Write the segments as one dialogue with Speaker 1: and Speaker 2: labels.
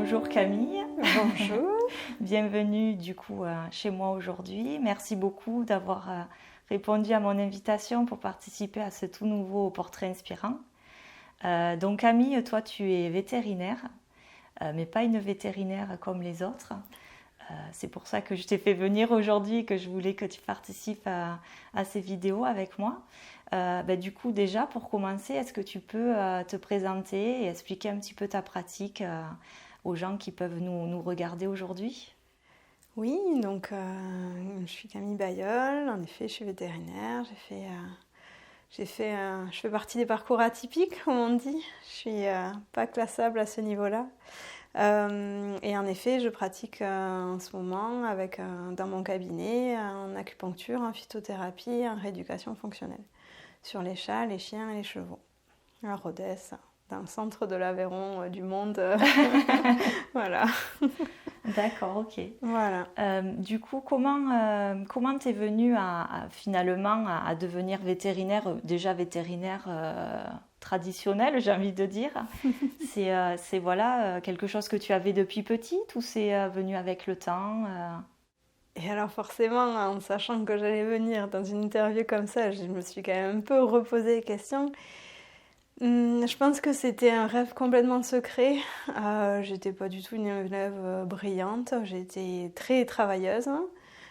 Speaker 1: Bonjour Camille.
Speaker 2: Bonjour.
Speaker 1: Bienvenue du coup chez moi aujourd'hui. Merci beaucoup d'avoir répondu à mon invitation pour participer à ce tout nouveau portrait inspirant. Donc Camille, toi tu es vétérinaire, mais pas une vétérinaire comme les autres. C'est pour ça que je t'ai fait venir aujourd'hui, que je voulais que tu participes à ces vidéos avec moi. Du coup, déjà, pour commencer, est-ce que tu peux te présenter et expliquer un petit peu ta pratique aux gens qui peuvent nous regarder aujourd'hui?
Speaker 2: Oui, donc je suis Camille Bailleul. En effet, je suis vétérinaire. Je fais partie des parcours atypiques, comme on dit. Je suis pas classable à ce niveau-là. Et en effet, je pratique en ce moment dans mon cabinet en acupuncture, en phytothérapie, en rééducation fonctionnelle sur les chats, les chiens et les chevaux à Rodez, dans le centre de l'Aveyron du monde. Voilà.
Speaker 1: D'accord, ok.
Speaker 2: Voilà.
Speaker 1: Du coup, comment t'es venue finalement à devenir vétérinaire, déjà vétérinaire traditionnel, j'ai envie de dire. C'est voilà, quelque chose que tu avais depuis petite ou c'est venu avec le temps
Speaker 2: Et alors forcément, en sachant que j'allais venir dans une interview comme ça, je me suis quand même un peu reposé les questions. Je pense que c'était un rêve complètement secret. J'étais pas du tout une élève brillante, j'étais très travailleuse.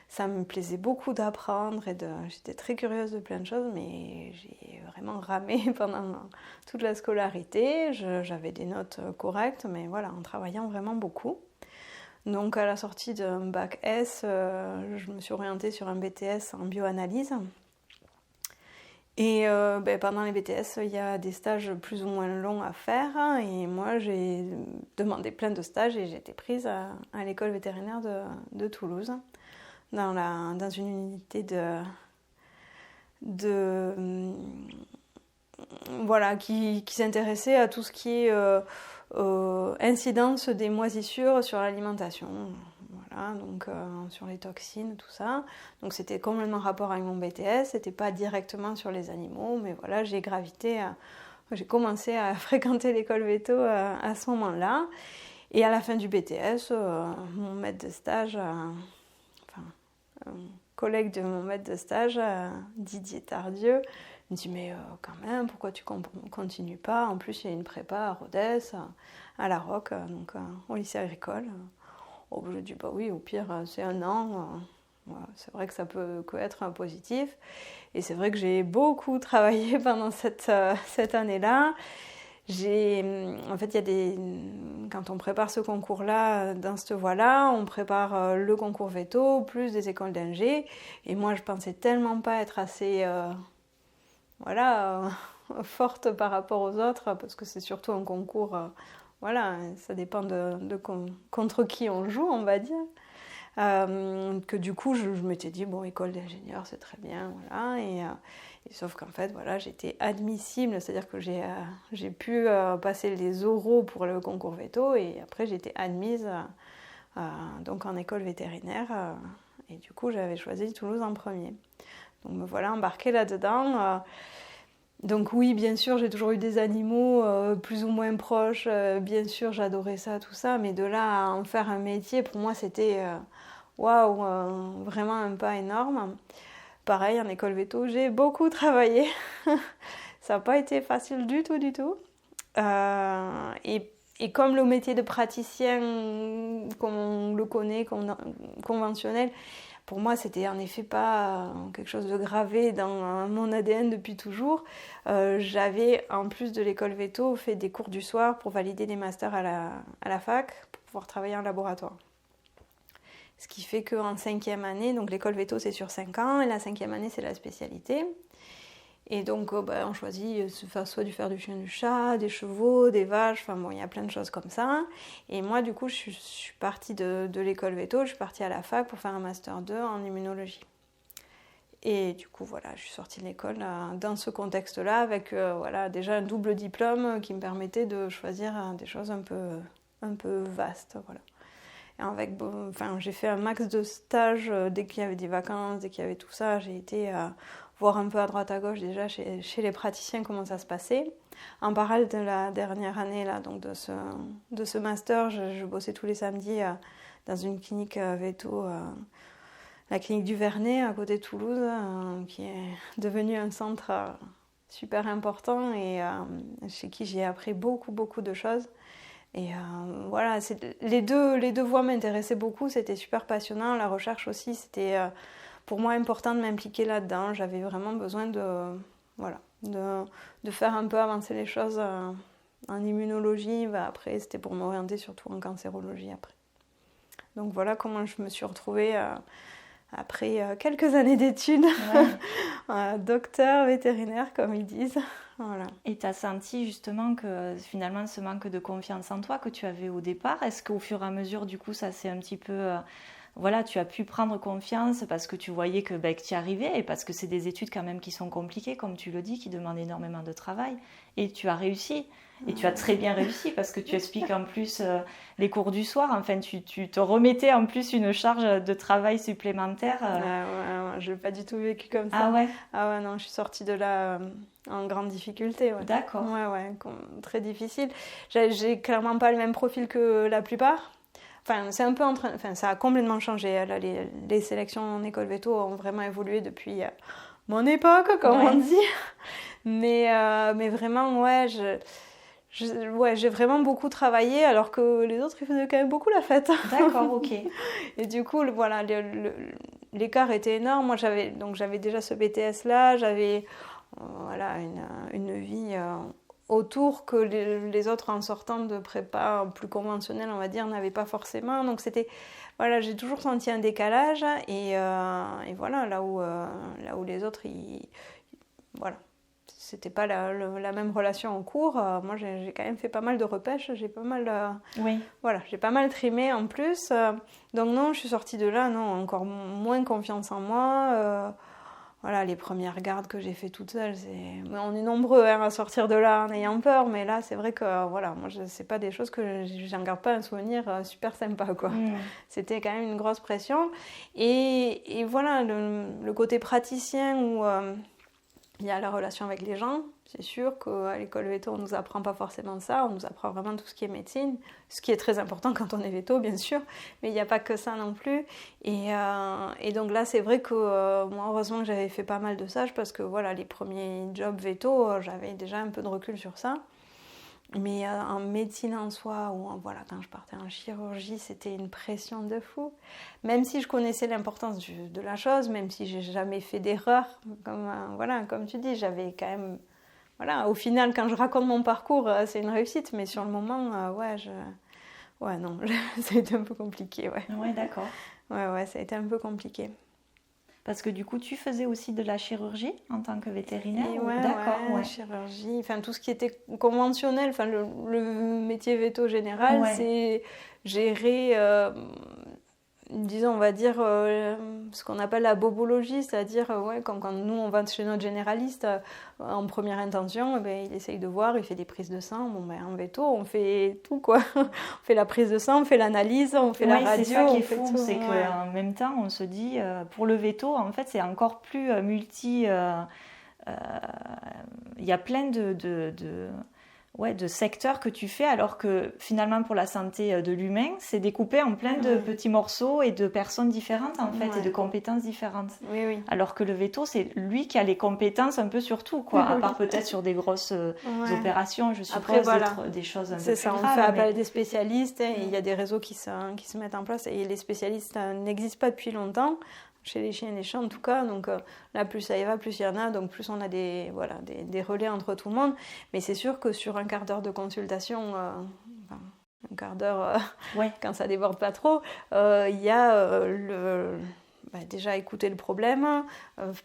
Speaker 2: Ça me plaisait beaucoup d'apprendre et j'étais très curieuse de plein de choses, mais j'ai vraiment ramé pendant toute la scolarité. J'avais des notes correctes, mais voilà, en travaillant vraiment beaucoup. Donc à la sortie d'un bac S, je me suis orientée sur un BTS en bioanalyse. Et pendant les BTS, il y a des stages plus ou moins longs à faire. Et moi, j'ai demandé plein de stages et j'ai été prise à l'école vétérinaire de Toulouse, dans une unité voilà, qui s'intéressait à tout ce qui est incidence des moisissures sur l'alimentation. Voilà, donc sur les toxines, tout ça. Donc c'était complètement rapport avec mon BTS, c'était pas directement sur les animaux, mais voilà, j'ai commencé à fréquenter l'école véto à ce moment-là. Et à la fin du BTS, mon maître de stage, un collègue de mon maître de stage, Didier Tardieu, me dit mais quand même, pourquoi tu continues pas? En plus, il y a une prépa à Rodez, à La Roque, donc au lycée agricole. Oh, je dis bah oui, au pire, c'est un an. Voilà, c'est vrai que ça peut être un positif. Et c'est vrai que j'ai beaucoup travaillé pendant cette année-là. En fait, quand on prépare ce concours-là, dans cette voie-là, on prépare le concours veto, plus des écoles d'ingé. Et moi, je pensais tellement pas être assez forte par rapport aux autres, parce que c'est surtout un concours, voilà, ça dépend contre qui on joue, on va dire. Que du coup, je m'étais dit, bon, école d'ingénieur, c'est très bien, voilà. Et sauf qu'en fait, voilà, j'étais admissible, c'est-à-dire que j'ai pu passer les oraux pour le concours veto, et après, j'étais admise donc en école vétérinaire. Et du coup, j'avais choisi Toulouse en premier. Donc me voilà embarquée là-dedans. Donc oui, bien sûr, j'ai toujours eu des animaux plus ou moins proches. Bien sûr, j'adorais ça, tout ça. Mais de là à en faire un métier, pour moi, c'était waouh, vraiment un pas énorme. Pareil, en école véto, j'ai beaucoup travaillé. Ça n'a pas été facile du tout, du tout. Et comme le métier de praticien, comme on le connaît, conventionnel, pour moi, c'était en effet pas quelque chose de gravé dans mon ADN depuis toujours. J'avais, en plus de l'école veto, fait des cours du soir pour valider des masters à la fac, pour pouvoir travailler en laboratoire. Ce qui fait qu'en 5e année, donc l'école veto c'est sur 5 ans, et la 5e année c'est la spécialité. Et donc on choisit soit du faire du chien, du chat, des chevaux, des vaches, enfin bon, il y a plein de choses comme ça. Et moi du coup je suis partie de l'école veto, je suis partie à la fac pour faire un master 2 en immunologie. Et du coup voilà, je suis sortie de l'école dans ce contexte-là avec déjà un double diplôme qui me permettait de choisir des choses un peu vastes, voilà. J'ai fait un max de stages dès qu'il y avait des vacances, dès qu'il y avait tout ça. J'ai été voir un peu à droite à gauche déjà chez les praticiens comment ça se passait. En parallèle de la dernière année là, donc de ce master, je bossais tous les samedis dans une clinique veto, la clinique du Vernet à côté de Toulouse, qui est devenue un centre super important et chez qui j'ai appris beaucoup de choses. Et voilà, les deux voies m'intéressaient beaucoup, c'était super passionnant. La recherche aussi, c'était pour moi important de m'impliquer là-dedans. J'avais vraiment besoin de faire un peu avancer les choses en immunologie. Après, c'était pour m'orienter surtout en cancérologie après. Donc voilà comment je me suis retrouvée après quelques années d'études, docteur vétérinaire comme ils disent. Voilà.
Speaker 1: Et tu as senti justement que finalement ce manque de confiance en toi que tu avais au départ, est-ce qu'au fur et à mesure du coup ça s'est un petit peu... voilà, tu as pu prendre confiance parce que tu voyais que tu y arrivais et parce que c'est des études quand même qui sont compliquées, comme tu le dis, qui demandent énormément de travail. Et tu as réussi. Et tu as très bien réussi parce que tu expliques en plus les cours du soir. Enfin, tu te remettais en plus une charge de travail supplémentaire.
Speaker 2: Ouais, je l'ai pas du tout vécu comme ça.
Speaker 1: Ah ouais?
Speaker 2: Ah ouais, non, je suis sortie de là en grande difficulté. Ouais.
Speaker 1: D'accord.
Speaker 2: Ouais, très difficile. J'ai clairement pas le même profil que la plupart. Enfin, c'est un peu ça a complètement changé. Là, les sélections en école veto ont vraiment évolué depuis mon époque, comme on dit. Mais vraiment, j'ai vraiment beaucoup travaillé, alors que les autres, ils faisaient quand même beaucoup la fête.
Speaker 1: D'accord, ok.
Speaker 2: Et du coup, voilà, l'écart était énorme. Moi, j'avais déjà ce BTS-là, j'avais une vie autour que les autres en sortant de prépa plus conventionnelle, on va dire, n'avaient pas forcément. Donc voilà, j'ai toujours senti un décalage et voilà, là où les autres, voilà, c'était pas la même relation en cours. Moi, j'ai quand même fait pas mal de repêches, j'ai pas mal trimé en plus. Donc non, je suis sortie de là, non, encore moins confiance en moi. Voilà, les premières gardes que j'ai fait toute seule, on est nombreux à sortir de là en ayant peur, mais là, c'est vrai que voilà, moi, c'est pas des choses que j'en garde pas un souvenir super sympa, quoi. C'était quand même une grosse pression. Et voilà, le côté praticien où il y a la relation avec les gens. C'est sûr qu'à l'école veto, on ne nous apprend pas forcément ça, on nous apprend vraiment tout ce qui est médecine, ce qui est très important quand on est veto, bien sûr, mais il n'y a pas que ça non plus. Et donc là, c'est vrai que moi, heureusement que j'avais fait pas mal de stages parce que voilà, les premiers jobs veto, j'avais déjà un peu de recul sur ça. Mais en médecine en soi, ou quand je partais en chirurgie, c'était une pression de fou. Même si je connaissais l'importance de la chose, même si j'ai jamais fait d'erreur, comme tu dis, j'avais quand même... Voilà, au final, quand je raconte mon parcours, c'est une réussite, mais sur le moment, non, ça a été un peu compliqué, ouais.
Speaker 1: Ouais, d'accord.
Speaker 2: Ouais, ça a été un peu compliqué.
Speaker 1: Parce que du coup, tu faisais aussi de la chirurgie en tant que vétérinaire?
Speaker 2: D'accord, chirurgie, enfin tout ce qui était conventionnel, enfin le métier veto général, c'est gérer, disons, on va dire, ce qu'on appelle la bobologie, c'est-à-dire, quand nous on va chez notre généraliste, en première intention, il essaye de voir, il fait des prises de sang. En veto, on fait tout, quoi. On fait la prise de sang, on fait l'analyse, on fait la radio.
Speaker 1: C'est ça qui est fou, c'est qu'en même temps, on se dit, pour le veto, en fait, c'est encore plus multi... il y a plein de secteurs que tu fais, alors que finalement pour la santé de l'humain, c'est découpé en plein de petits morceaux et de personnes différentes en fait, et de compétences différentes.
Speaker 2: Oui.
Speaker 1: Alors que le veto, c'est lui qui a les compétences un peu sur tout, quoi, à part peut-être sur des grosses opérations, je suppose. Après, des choses un peu plus graves. C'est ça, on fait appel à des spécialistes,
Speaker 2: et il y a des réseaux qui se mettent en place, et les spécialistes n'existent pas depuis longtemps. Chez les chiens et les chats en tout cas, donc là plus ça y va, plus il y en a, donc plus on a des relais entre tout le monde. Mais c'est sûr que sur un quart d'heure de consultation, un quart d'heure quand ça déborde pas trop, il y a déjà écouter le problème,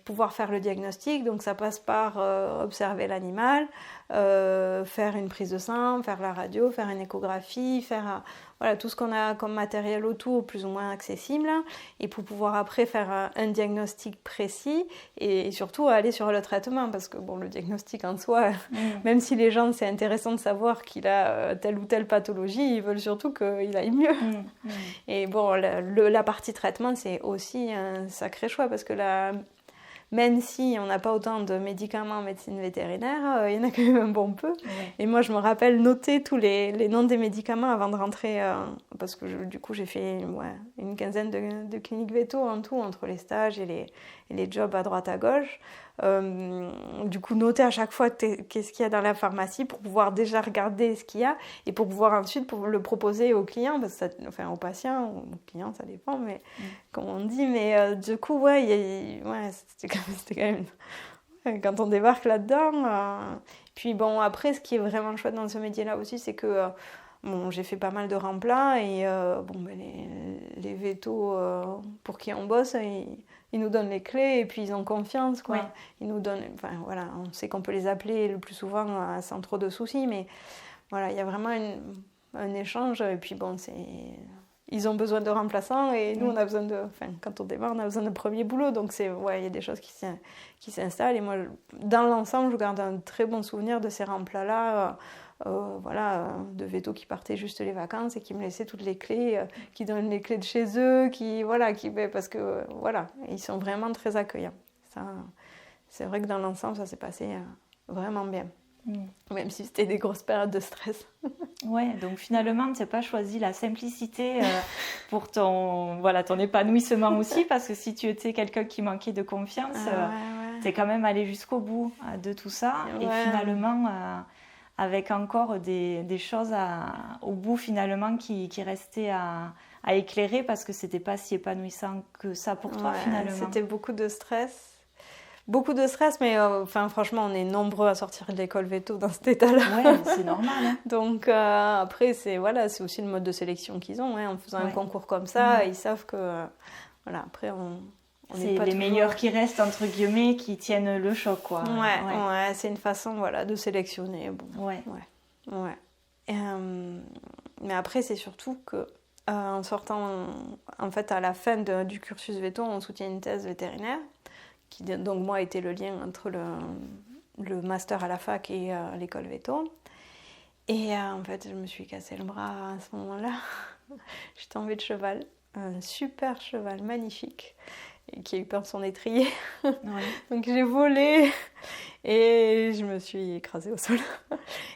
Speaker 2: pouvoir faire le diagnostic, donc ça passe par observer l'animal, faire une prise de sang, faire la radio, faire une échographie, faire tout ce qu'on a comme matériel autour plus ou moins accessible, et pour pouvoir après faire un diagnostic précis et surtout aller sur le traitement, parce que le diagnostic en soi, même si les gens, c'est intéressant de savoir qu'il a telle ou telle pathologie, ils veulent surtout qu'il aille mieux. Et la partie traitement, c'est aussi un sacré choix, parce que même si on n'a pas autant de médicaments en médecine vétérinaire, il y en a quand même un bon peu. Ouais. Et moi, je me rappelle noter tous les noms des médicaments avant de rentrer, parce que du coup, j'ai fait une quinzaine de cliniques véto en tout, entre les stages et les jobs à droite à gauche. Du coup, noter à chaque fois qu'est-ce qu'il y a dans la pharmacie pour pouvoir déjà regarder ce qu'il y a et pour pouvoir ensuite le proposer aux clients, enfin aux patients ou aux clients, ça dépend, mais comme on dit. Mais du coup, c'était quand même quand on débarque là-dedans. Puis bon, après, ce qui est vraiment chouette dans ce métier-là aussi, c'est que j'ai fait pas mal de remplats et les vétos pour qui on bosse, ils nous donnent les clés et puis ils ont confiance, quoi. Ouais. Ils nous donnent, enfin voilà, on sait qu'on peut les appeler le plus souvent sans trop de soucis, mais voilà, il y a vraiment un échange et puis bon, ils ont besoin de remplaçants et nous on a besoin quand on démarre, on a besoin de premier boulot, donc il y a des choses qui s'installent et moi, dans l'ensemble, je garde un très bon souvenir de ces remplats-là. De vétos qui partaient juste les vacances et qui me laissaient toutes les clés, qui donnent les clés de chez eux, parce que ils sont vraiment très accueillants. Ça, c'est vrai que dans l'ensemble, ça s'est passé vraiment bien. Même si c'était des grosses périodes de stress.
Speaker 1: Ouais, donc finalement, tu n'as pas choisi la simplicité pour ton épanouissement aussi, parce que si tu étais quelqu'un qui manquait de confiance, tu es quand même allé jusqu'au bout de tout ça. Et finalement, avec encore des choses au bout finalement qui restaient à éclairer, parce que c'était pas si épanouissant que ça pour toi finalement.
Speaker 2: C'était beaucoup de stress. Beaucoup de stress, mais franchement, on est nombreux à sortir de l'école véto dans cet état-là.
Speaker 1: Ouais, c'est normal. Hein.
Speaker 2: Donc après, c'est aussi le mode de sélection qu'ils ont. En faisant un concours comme ça, ils savent que après
Speaker 1: c'est les meilleurs qui restent, entre guillemets, qui tiennent le choc, quoi.
Speaker 2: Ouais, c'est une façon de sélectionner. Bon. Ouais. Mais après, c'est surtout que en sortant, en fait, à la fin du cursus véto, on soutient une thèse vétérinaire, qui donc moi était le lien entre le master à la fac et l'école véto. Et en fait, je me suis cassé le bras à ce moment-là. Je suis tombée de cheval, un super cheval magnifique, qui a eu peur de son étrier. Donc j'ai volé et je me suis écrasée au sol.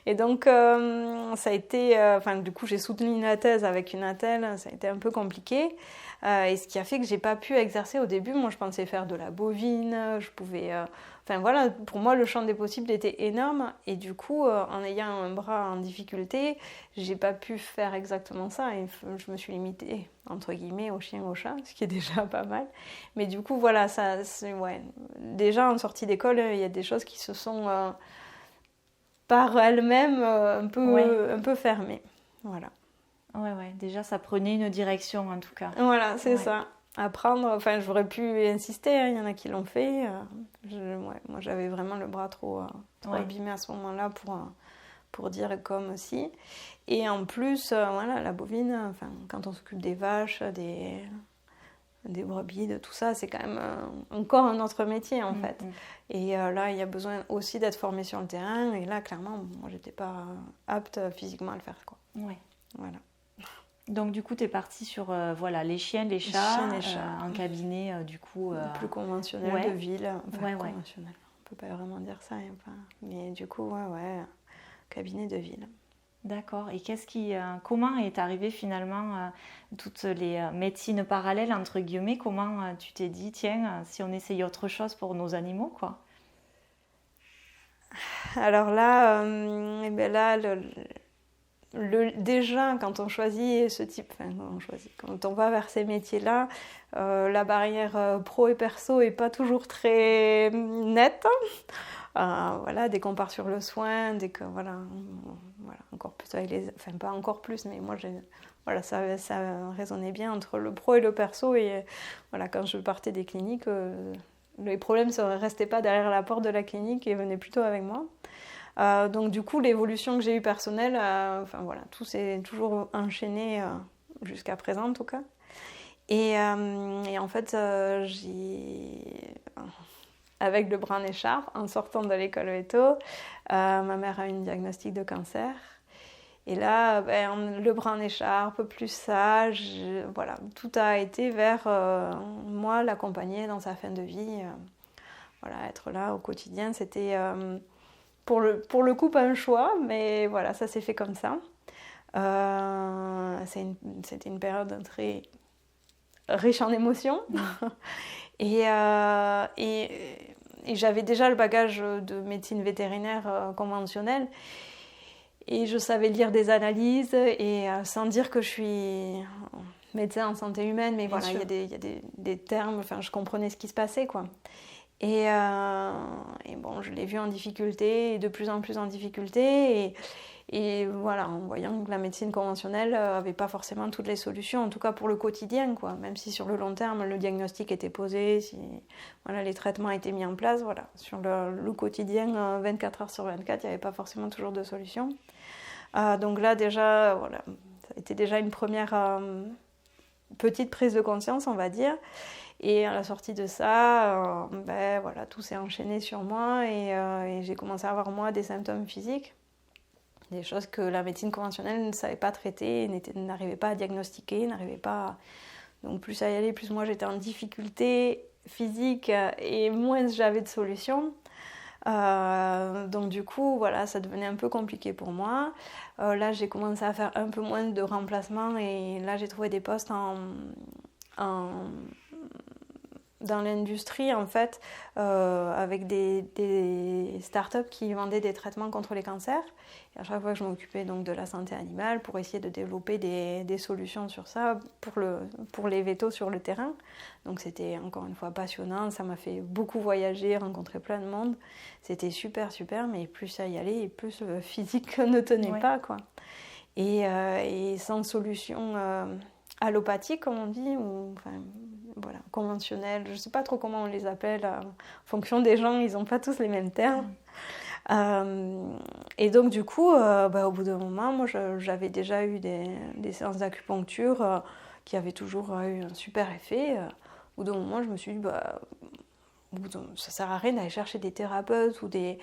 Speaker 2: Et donc ça a été... du coup, j'ai soutenu la thèse avec une attelle, ça a été un peu compliqué. Et ce qui a fait que j'ai pas pu exercer au début. Moi, je pensais faire de la bovine, je pouvais... pour moi, le champ des possibles était énorme. Et du coup, en ayant un bras en difficulté, j'ai pas pu faire exactement ça. Et je me suis limitée, entre guillemets, au chien, au chat, ce qui est déjà pas mal. Mais du coup, déjà, en sortie d'école, il y a des choses qui se sont, par elles-mêmes, un peu fermées. Voilà.
Speaker 1: Ouais, déjà ça prenait une direction en tout cas.
Speaker 2: Voilà, c'est ça. Apprendre, j'aurais pu insister, il y en a qui l'ont fait. Moi j'avais vraiment le bras trop abîmé à ce moment-là pour dire comme si. Et en plus, la bovine, quand on s'occupe des vaches, des brebis, de tout ça, c'est quand même encore un autre métier en fait. Et là, il y a besoin aussi d'être formé sur le terrain. Et là, clairement, moi j'étais pas apte physiquement à le faire, quoi.
Speaker 1: Ouais.
Speaker 2: Voilà.
Speaker 1: Donc du coup, tu es partie sur les chiens, les chats, un cabinet du coup...
Speaker 2: plus conventionnel de ville. Conventionnel, on peut pas vraiment dire ça. Mais du coup, cabinet de ville.
Speaker 1: D'accord. Et comment est arrivé finalement toutes les médecines parallèles, entre guillemets? Comment tu t'es dit, tiens, si on essayait autre chose pour nos animaux, quoi?
Speaker 2: Alors là, déjà, quand on choisit ce type, quand on va vers ces métiers-là, la barrière pro et perso est pas toujours très nette. Dès qu'on part sur le soin, dès que encore plus avec pas encore plus, mais moi ça résonnait bien entre le pro et le perso. Et quand je partais des cliniques, les problèmes ne restaient pas derrière la porte de la clinique et venaient plutôt avec moi. Donc du coup, l'évolution que j'ai eue personnelle, tout s'est toujours enchaîné jusqu'à présent en tout cas. Et en fait, avec le bras en écharpe, en sortant de l'école véto, ma mère a eu un diagnostic de cancer. Et là, le bras en écharpe, plus ça, tout a été vers moi, l'accompagner dans sa fin de vie. voilà, être là au quotidien, c'était pour le coup pas un choix, mais voilà, ça s'est fait comme ça. C'était une période très riche en émotions. Et j'avais déjà le bagage de médecine vétérinaire conventionnelle. Et je savais lire des analyses, et sans dire que je suis médecin en santé humaine, mais voilà, il y a des termes, enfin, je comprenais ce qui se passait, quoi. Et bon, je l'ai vu en difficulté, et de plus en plus en difficulté, et voilà, en voyant que la médecine conventionnelle n'avait pas forcément toutes les solutions, en tout cas pour le quotidien, quoi. Même si sur le long terme, le diagnostic était posé, si voilà, les traitements étaient mis en place, voilà. Sur le quotidien, 24 heures sur 24, il n'y avait pas forcément toujours de solution. Donc là, déjà, voilà, ça a été déjà une première petite prise de conscience, on va dire. Et à la sortie de ça, ben, voilà, tout s'est enchaîné sur moi, et j'ai commencé à avoir, moi, des symptômes physiques. Des choses que la médecine conventionnelle ne savait pas traiter, n'arrivait pas à diagnostiquer, n'arrivait pas... Donc plus ça y allait, plus moi j'étais en difficulté physique, et moins j'avais de solutions. Donc du coup, voilà, ça devenait un peu compliqué pour moi. Là, j'ai commencé à faire un peu moins de remplacements, et là, j'ai trouvé des postes dans l'industrie, en fait, avec des startups qui vendaient des traitements contre les cancers. Et à chaque fois, je m'occupais donc de la santé animale pour essayer de développer des solutions sur ça, pour les vétos sur le terrain. Donc c'était encore une fois passionnant, ça m'a fait beaucoup voyager, rencontrer plein de monde. C'était super, super, mais plus ça y allait, et plus le physique ne tenait pas, quoi. Et sans solution allopathique, comme on dit, ou enfin, voilà, conventionnelle, je ne sais pas trop comment on les appelle, en fonction des gens, ils n'ont pas tous les mêmes termes. Et donc du coup, au bout d'un moment, moi j'avais déjà eu des séances d'acupuncture qui avaient toujours eu un super effet. Au bout d'un moment, je me suis dit, ça ne sert à rien d'aller chercher des thérapeutes ou des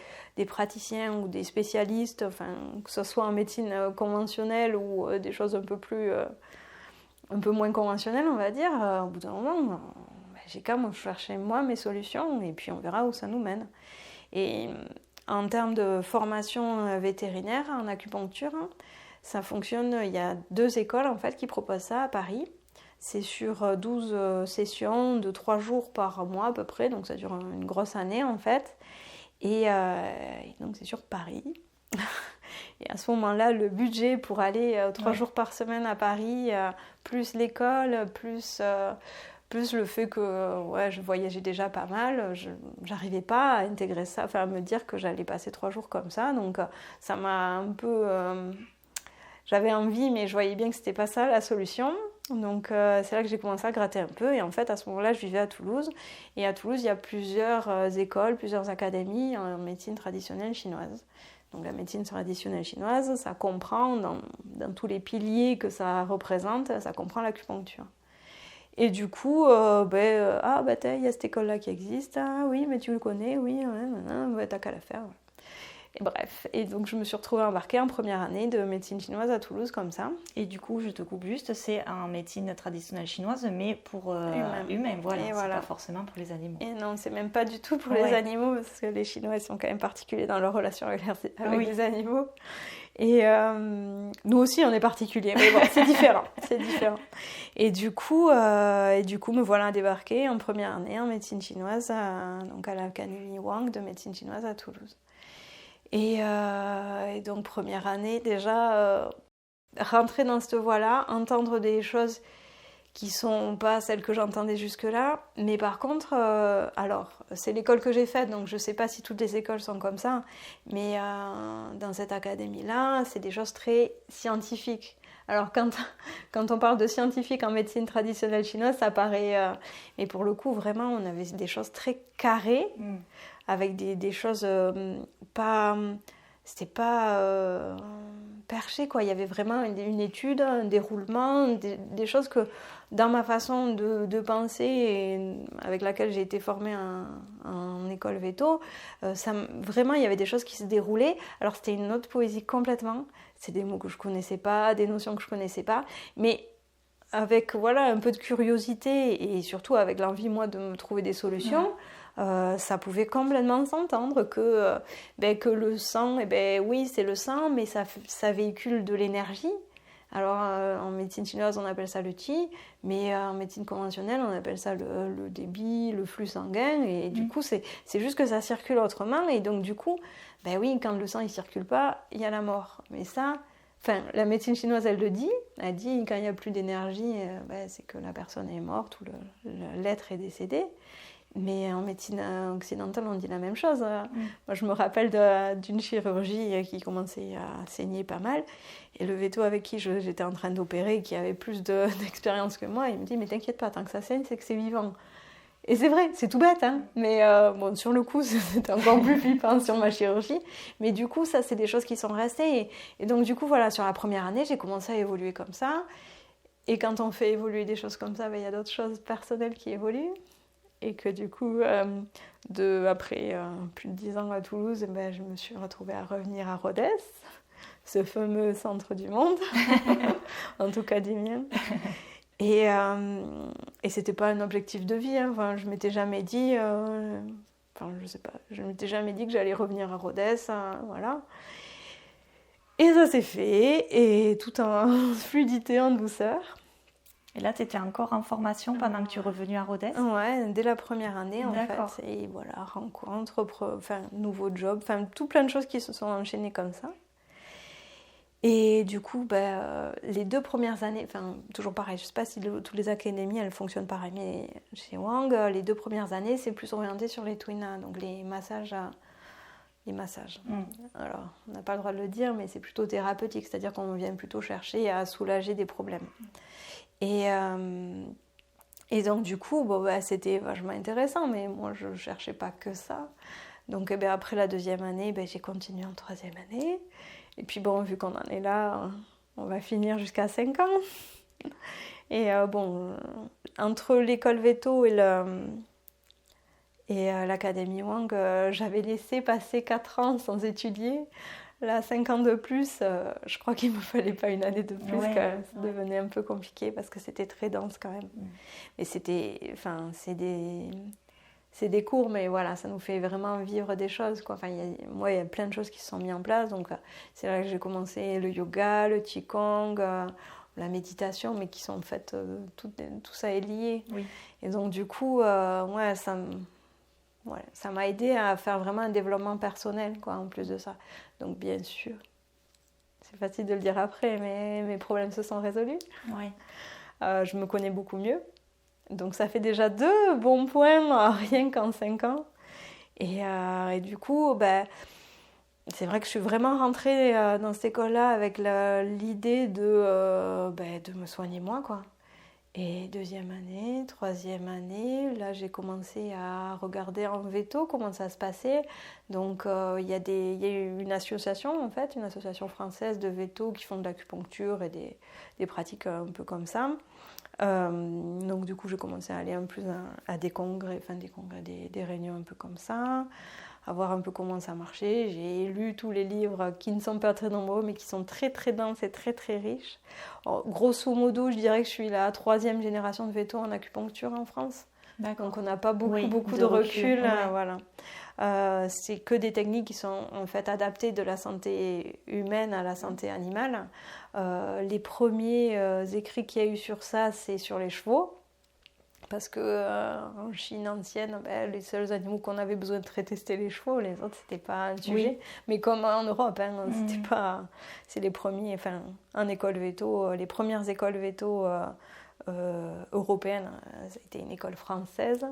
Speaker 2: praticiens ou des spécialistes, enfin, que ce soit en médecine conventionnelle ou des choses un peu moins conventionnelles, on va dire. Au bout d'un moment, j'ai qu'à chercher moi mes solutions, et puis on verra où ça nous mène. Et en termes de formation vétérinaire en acupuncture, ça fonctionne. Il y a 2 écoles en fait qui proposent ça à Paris. C'est sur 12 sessions de 3 jours par mois à peu près, donc ça dure une grosse année en fait. Et donc c'est sur Paris. Et à ce moment-là, le budget pour aller 3 jours par semaine à Paris, plus l'école, plus le fait que je voyageais déjà pas mal, j'arrivais pas à intégrer ça, enfin à me dire que j'allais passer 3 jours comme ça. Donc ça m'a un peu... j'avais envie, mais je voyais bien que c'était pas ça la solution. Donc c'est là que j'ai commencé à gratter un peu. Et en fait, à ce moment-là, je vivais à Toulouse. Et à Toulouse, il y a plusieurs écoles, plusieurs académies en médecine traditionnelle chinoise. Donc la médecine traditionnelle chinoise, ça comprend, dans tous les piliers que ça représente, ça comprend l'acupuncture. Et du coup, il y a cette école-là qui existe. Ah oui, mais tu le connais, oui, t'as qu'à la faire. Et bref, et donc je me suis retrouvée embarquée en première année de médecine chinoise à Toulouse comme ça.
Speaker 1: Et du coup, je te coupe juste, c'est en médecine traditionnelle chinoise, mais pour humains, voilà, c'est pas forcément pour les animaux.
Speaker 2: Et non, c'est même pas du tout pour les animaux, parce que les Chinois ils sont quand même particuliers dans leur relation avec les animaux. Et nous aussi, on est particuliers, mais bon, c'est différent, c'est différent. Et du coup, me voilà débarquée en première année en médecine chinoise, donc à l'Académie Wang de médecine chinoise à Toulouse. Et donc première année, déjà, rentrer dans cette voie-là, entendre des choses qui sont pas celles que j'entendais jusque-là, mais par contre, alors, c'est l'école que j'ai faite, donc je sais pas si toutes les écoles sont comme ça, mais dans cette académie-là, c'est des choses très scientifiques. Alors quand on parle de scientifique en médecine traditionnelle chinoise, ça paraît... mais pour le coup, vraiment, on avait des choses très carrées, avec des choses pas... C'était pas perché, quoi. Il y avait vraiment une étude, un déroulement, des choses que, dans ma façon de penser et avec laquelle j'ai été formée en école véto, vraiment, il y avait des choses qui se déroulaient. Alors, c'était une autre poésie complètement. C'est des mots que je connaissais pas, des notions que je connaissais pas, mais avec un peu de curiosité et surtout avec l'envie, moi, de me trouver des solutions. ça pouvait complètement s'entendre que le sang, oui, c'est le sang, mais ça véhicule de l'énergie. Alors, en médecine chinoise, on appelle ça le qi, mais en médecine conventionnelle, on appelle ça le débit, le flux sanguin, et du coup, c'est juste que ça circule autrement, et donc du coup, oui, quand le sang ne circule pas, il y a la mort. Mais ça, la médecine chinoise, elle dit, quand il n'y a plus d'énergie, c'est que la personne est morte ou l'être est décédé. Mais en médecine occidentale, on dit la même chose. Moi, je me rappelle d'une chirurgie qui commençait à saigner pas mal. Et le veto avec qui j'étais en train d'opérer, qui avait plus d'expérience que moi, il me dit « Mais t'inquiète pas, tant que ça saigne, c'est que c'est vivant. » Et c'est vrai, c'est tout bête, hein. Mais sur le coup, c'était encore plus flippant sur ma chirurgie. Mais du coup, ça, c'est des choses qui sont restées. Et donc, du coup, voilà, sur la première année, j'ai commencé à évoluer comme ça. Et quand on fait évoluer des choses comme ça, il y a d'autres choses personnelles qui évoluent. Et que du coup, après plus de 10 ans à Toulouse, je me suis retrouvée à revenir à Rodez, ce fameux centre du monde, en tout cas du mien. Et c'était pas un objectif de vie. Enfin, je m'étais jamais dit, je sais pas, je m'étais jamais dit que j'allais revenir à Rodez, voilà. Et ça s'est fait, et tout en fluidité, en douceur.
Speaker 1: Et là, tu étais encore en formation pendant que tu es revenue à Rodez ?
Speaker 2: Ouais, dès la première année, en fait. Et voilà, rencontre, nouveau job, tout plein de choses qui se sont enchaînées comme ça. Et du coup, les 2 premières années, toujours pareil, je ne sais pas si toutes les académies, elles fonctionnent pareil, mais chez Wang, les 2 premières années, c'est plus orienté sur les Tuina, donc les massages. Alors, on n'a pas le droit de le dire, mais c'est plutôt thérapeutique, c'est-à-dire qu'on vient plutôt chercher à soulager des problèmes. Et donc du coup, c'était vachement intéressant, mais moi je ne cherchais pas que ça. Donc après la 2e année, j'ai continué en 3e année. Et puis vu qu'on en est là, on va finir jusqu'à 5 ans. Et entre l'école Veto et l'académie Wang, j'avais laissé passer 4 ans sans étudier. Là, 5 ans de plus, je crois qu'il ne me fallait pas une année de plus, ça devenait un peu compliqué parce que c'était très dense quand même. Et c'est des cours, mais voilà, ça nous fait vraiment vivre des choses, quoi. Il y a plein de choses qui se sont mises en place, donc c'est là que j'ai commencé le yoga, le qigong, la méditation, mais qui sont en fait, tout ça est lié. Oui. Et donc du coup, ça m'a aidé à faire vraiment un développement personnel, quoi, en plus de ça. Donc bien sûr, c'est facile de le dire après, mais mes problèmes se sont résolus. Oui. Je me connais beaucoup mieux. Donc ça fait déjà 2 bons points, rien qu'en 5 ans. Et du coup, c'est vrai que je suis vraiment rentrée dans cette école-là avec l'idée de me soigner moi, quoi. Et 2e année, 3e année, là j'ai commencé à regarder en veto comment ça se passait. Donc il y a eu une association en fait, une association française de veto qui font de l'acupuncture et des pratiques un peu comme ça. Donc du coup j'ai commencé à aller un peu à des congrès, des réunions un peu comme ça, à voir un peu comment ça marchait. J'ai lu tous les livres qui ne sont pas très nombreux mais qui sont très très denses et très très riches. Alors, grosso modo, je dirais que je suis la 3e génération de veto en acupuncture en France. D'accord. Donc on n'a pas beaucoup de recul. Voilà. C'est que des techniques qui sont en fait adaptées de la santé humaine à la santé animale. Les premiers écrits qu'il y a eu sur ça, c'est sur les chevaux. Parce qu'en Chine ancienne, les seuls animaux qu'on avait besoin de traiter, c'était les chevaux. Les autres, c'était pas un sujet. Oui. Mais comme en Europe, c'était pas... C'est les premiers... en école veto, les premières écoles veto européennes, c'était une école française.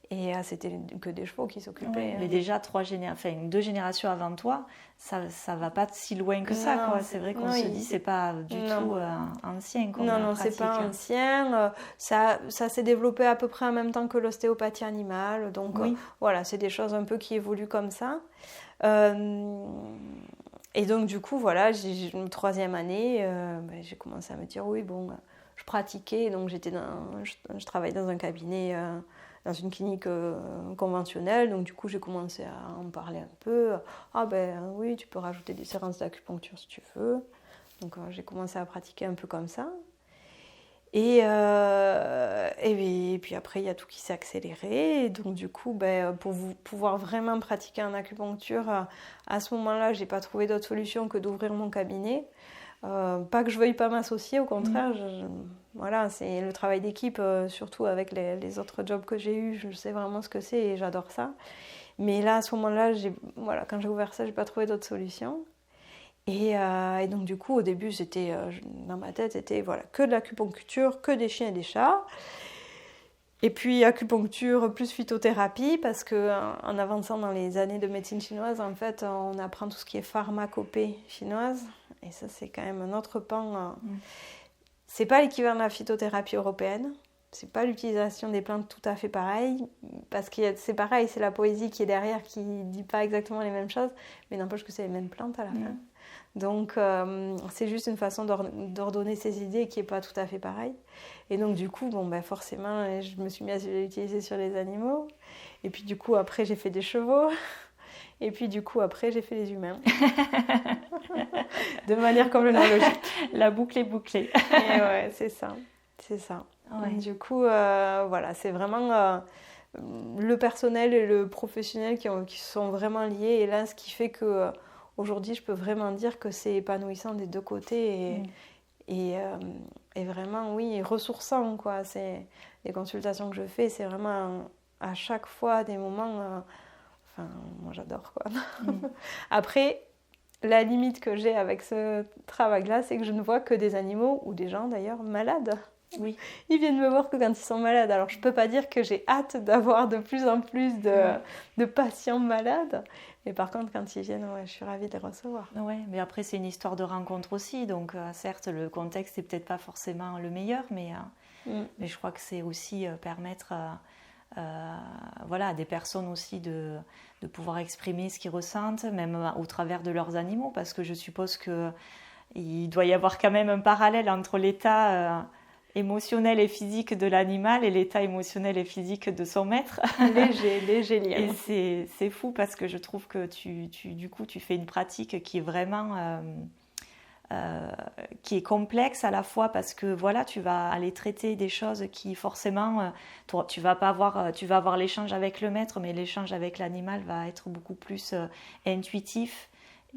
Speaker 2: Et c'était que des chevaux qui s'occupaient.
Speaker 1: Mais déjà 2 générations avant toi, ça va pas si loin que ça, quoi. C'est vrai qu'on se dit c'est pas du tout ancien.
Speaker 2: Non, c'est pas ancien. Ça s'est développé à peu près en même temps que l'ostéopathie animale. Donc voilà, c'est des choses un peu qui évoluent comme ça. Et donc du coup, voilà, j'ai une 3e année, j'ai commencé à me dire je pratiquais. Donc je travaillais dans un cabinet. Dans une clinique conventionnelle, donc du coup j'ai commencé à en parler un peu. Oui, tu peux rajouter des séances d'acupuncture si tu veux. Donc j'ai commencé à pratiquer un peu comme ça. Et puis après, il y a tout qui s'est accéléré. Et donc, du coup, pour pouvoir vraiment pratiquer en acupuncture, à ce moment-là, je n'ai pas trouvé d'autre solution que d'ouvrir mon cabinet. Pas que je veuille pas m'associer, au contraire. Voilà, c'est le travail d'équipe, surtout avec les autres jobs que j'ai eus. Je sais vraiment ce que c'est et j'adore ça. Mais là, à ce moment-là, quand j'ai ouvert ça, je n'ai pas trouvé d'autre solution. Et donc du coup, au début, dans ma tête, c'était que de l'acupuncture, que des chiens et des chats. Et puis acupuncture plus phytothérapie, parce qu'en avançant dans les années de médecine chinoise, en fait, on apprend tout ce qui est pharmacopée chinoise. Et ça, c'est quand même un autre pan. C'est pas l'équivalent de la phytothérapie européenne. C'est pas l'utilisation des plantes tout à fait pareil, parce que c'est pareil, c'est la poésie qui est derrière qui dit pas exactement les mêmes choses, mais n'empêche que c'est les mêmes plantes à la fin. Donc, c'est juste une façon d'ordonner ses idées qui n'est pas tout à fait pareille. Et donc, du coup, forcément, je me suis mis à l'utiliser sur les animaux. Et puis, du coup, après, j'ai fait des chevaux. Et puis, du coup, après, j'ai fait les humains. De manière complètement logique.
Speaker 1: La boucle est bouclée.
Speaker 2: Et ouais, c'est ça. C'est ça. Ouais. Du coup, voilà, c'est vraiment le personnel et le professionnel qui sont vraiment liés. Et là, ce qui fait que... Aujourd'hui, je peux vraiment dire que c'est épanouissant des deux côtés et vraiment, oui, ressourçant, quoi. C'est les consultations que je fais, c'est vraiment à chaque fois des moments... moi, j'adore, quoi. Après, la limite que j'ai avec ce travail-là, c'est que je ne vois que des animaux, ou des gens, d'ailleurs, malades.
Speaker 1: Oui.
Speaker 2: Ils viennent me voir que quand ils sont malades. Alors, je ne peux pas dire que j'ai hâte d'avoir de plus en plus de patients malades. Mais par contre, quand ils viennent, je suis ravie de les recevoir.
Speaker 1: Oui, mais après, c'est une histoire de rencontre aussi. Donc, certes, le contexte n'est peut-être pas forcément le meilleur, mais je crois que c'est aussi permettre à des personnes aussi de pouvoir exprimer ce qu'ils ressentent, même au travers de leurs animaux, parce que je suppose qu'il doit y avoir quand même un parallèle entre l'état... émotionnel et physique de l'animal et l'état émotionnel et physique de son maître.
Speaker 2: Léger lien.
Speaker 1: Et c'est fou parce que je trouve que du coup, tu fais une pratique qui est vraiment... qui est complexe à la fois parce que voilà, tu vas aller traiter des choses qui forcément... tu vas avoir l'échange avec le maître, mais l'échange avec l'animal va être beaucoup plus intuitif.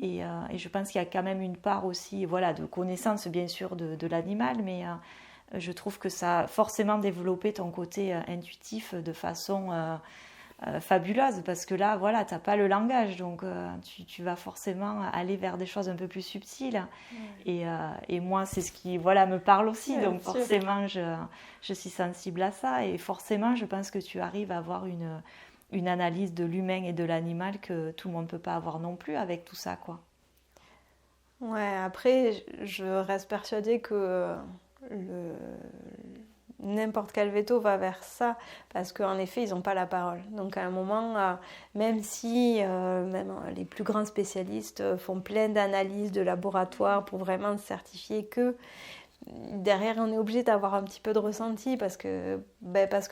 Speaker 1: Et je pense qu'il y a quand même une part aussi de connaissance, bien sûr, de l'animal, mais... je trouve que ça a forcément développé ton côté intuitif de façon fabuleuse parce que là, voilà, tu n'as pas le langage, donc tu vas forcément aller vers des choses un peu plus subtiles. Et moi, c'est ce qui me parle aussi, donc forcément, je suis sensible à ça. Et forcément, je pense que tu arrives à avoir une analyse de l'humain et de l'animal que tout le monde ne peut pas avoir non plus avec tout ça, quoi.
Speaker 2: Ouais, après, je reste persuadée que... n'importe quel veto va vers ça parce qu'en effet ils n'ont pas la parole, donc à un moment même si même les plus grands spécialistes font plein d'analyses de laboratoire pour vraiment certifier que derrière on est obligé d'avoir un petit peu de ressenti parce que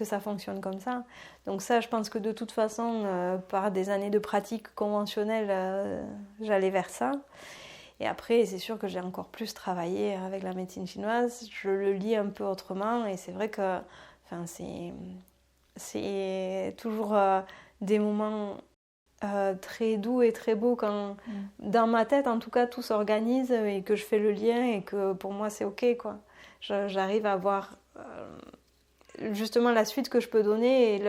Speaker 2: ça fonctionne comme ça. Donc ça, je pense que de toute façon par des années de pratique conventionnelle j'allais vers ça. Et après, c'est sûr que j'ai encore plus travaillé avec la médecine chinoise. Je le lis un peu autrement et c'est vrai que c'est toujours des moments très doux et très beaux quand, dans ma tête, en tout cas, tout s'organise et que je fais le lien et que pour moi, c'est OK, quoi. J'arrive à voir justement la suite que je peux donner et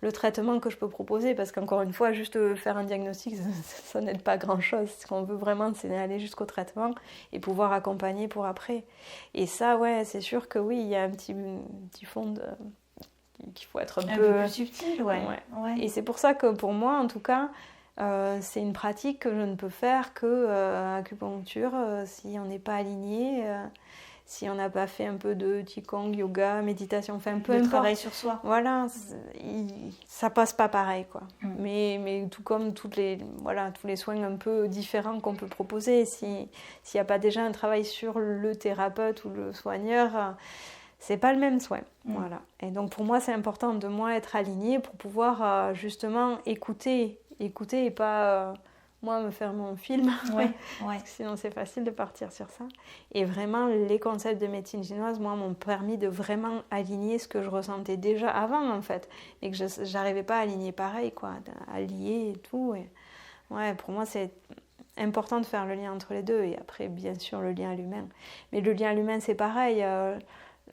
Speaker 2: le traitement que je peux proposer, parce qu'encore une fois, juste faire un diagnostic, ça n'aide pas grand-chose. Ce qu'on veut vraiment, c'est aller jusqu'au traitement et pouvoir accompagner pour après. Et ça, c'est sûr que oui, il y a un petit fond qu'il faut être un peu
Speaker 1: plus subtil, ouais.
Speaker 2: Et c'est pour ça que pour moi, en tout cas, c'est une pratique que je ne peux faire que acupuncture si on n'est pas aligné. Si on n'a pas fait un peu de qigong, yoga, méditation, un peu
Speaker 1: de travail sur soi.
Speaker 2: Voilà, ça passe pas pareil, quoi. Mais tout comme tous les soins un peu différents qu'on peut proposer, s'il n'y a pas déjà un travail sur le thérapeute ou le soigneur, c'est pas le même soin. Voilà. Et donc pour moi, c'est important de être alignée pour pouvoir justement écouter et pas moi me faire mon film.
Speaker 1: Ouais.
Speaker 2: Parce que sinon c'est facile de partir sur ça. Et vraiment, les concepts de médecine chinoise, moi, m'ont permis de vraiment aligner ce que je ressentais déjà avant, en fait. Et que je n'arrivais pas à aligner pareil, quoi. À lier et tout. Et... ouais, pour moi, c'est important de faire le lien entre les deux. Et après, bien sûr, le lien à l'humain. Mais le lien à l'humain, c'est pareil.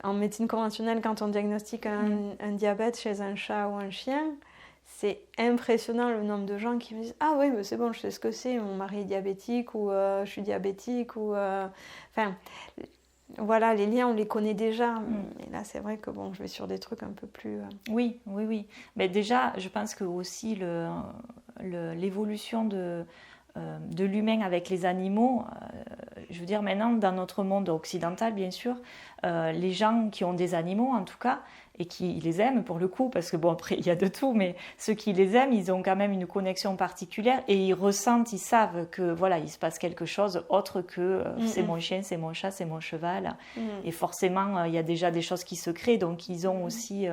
Speaker 2: En médecine conventionnelle, quand on diagnostique un diabète chez un chat ou un chien, c'est impressionnant le nombre de gens qui me disent « Ah oui, mais c'est bon, je sais ce que c'est, mon mari est diabétique » ou « Je suis diabétique » ou... Enfin, voilà, les liens, on les connaît déjà. Et là, c'est vrai que bon, je vais sur des trucs un peu plus...
Speaker 1: Oui. Mais déjà, je pense que aussi l'évolution de l'humain avec les animaux, je veux dire maintenant dans notre monde occidental bien sûr, les gens qui ont des animaux en tout cas et qui les aiment pour le coup, parce que bon après il y a de tout, mais ceux qui les aiment, ils ont quand même une connexion particulière et ils ressentent, ils savent que voilà, il se passe quelque chose autre que c'est mon chien, c'est mon chat, c'est mon cheval, et forcément il y a déjà des choses qui se créent, donc ils ont aussi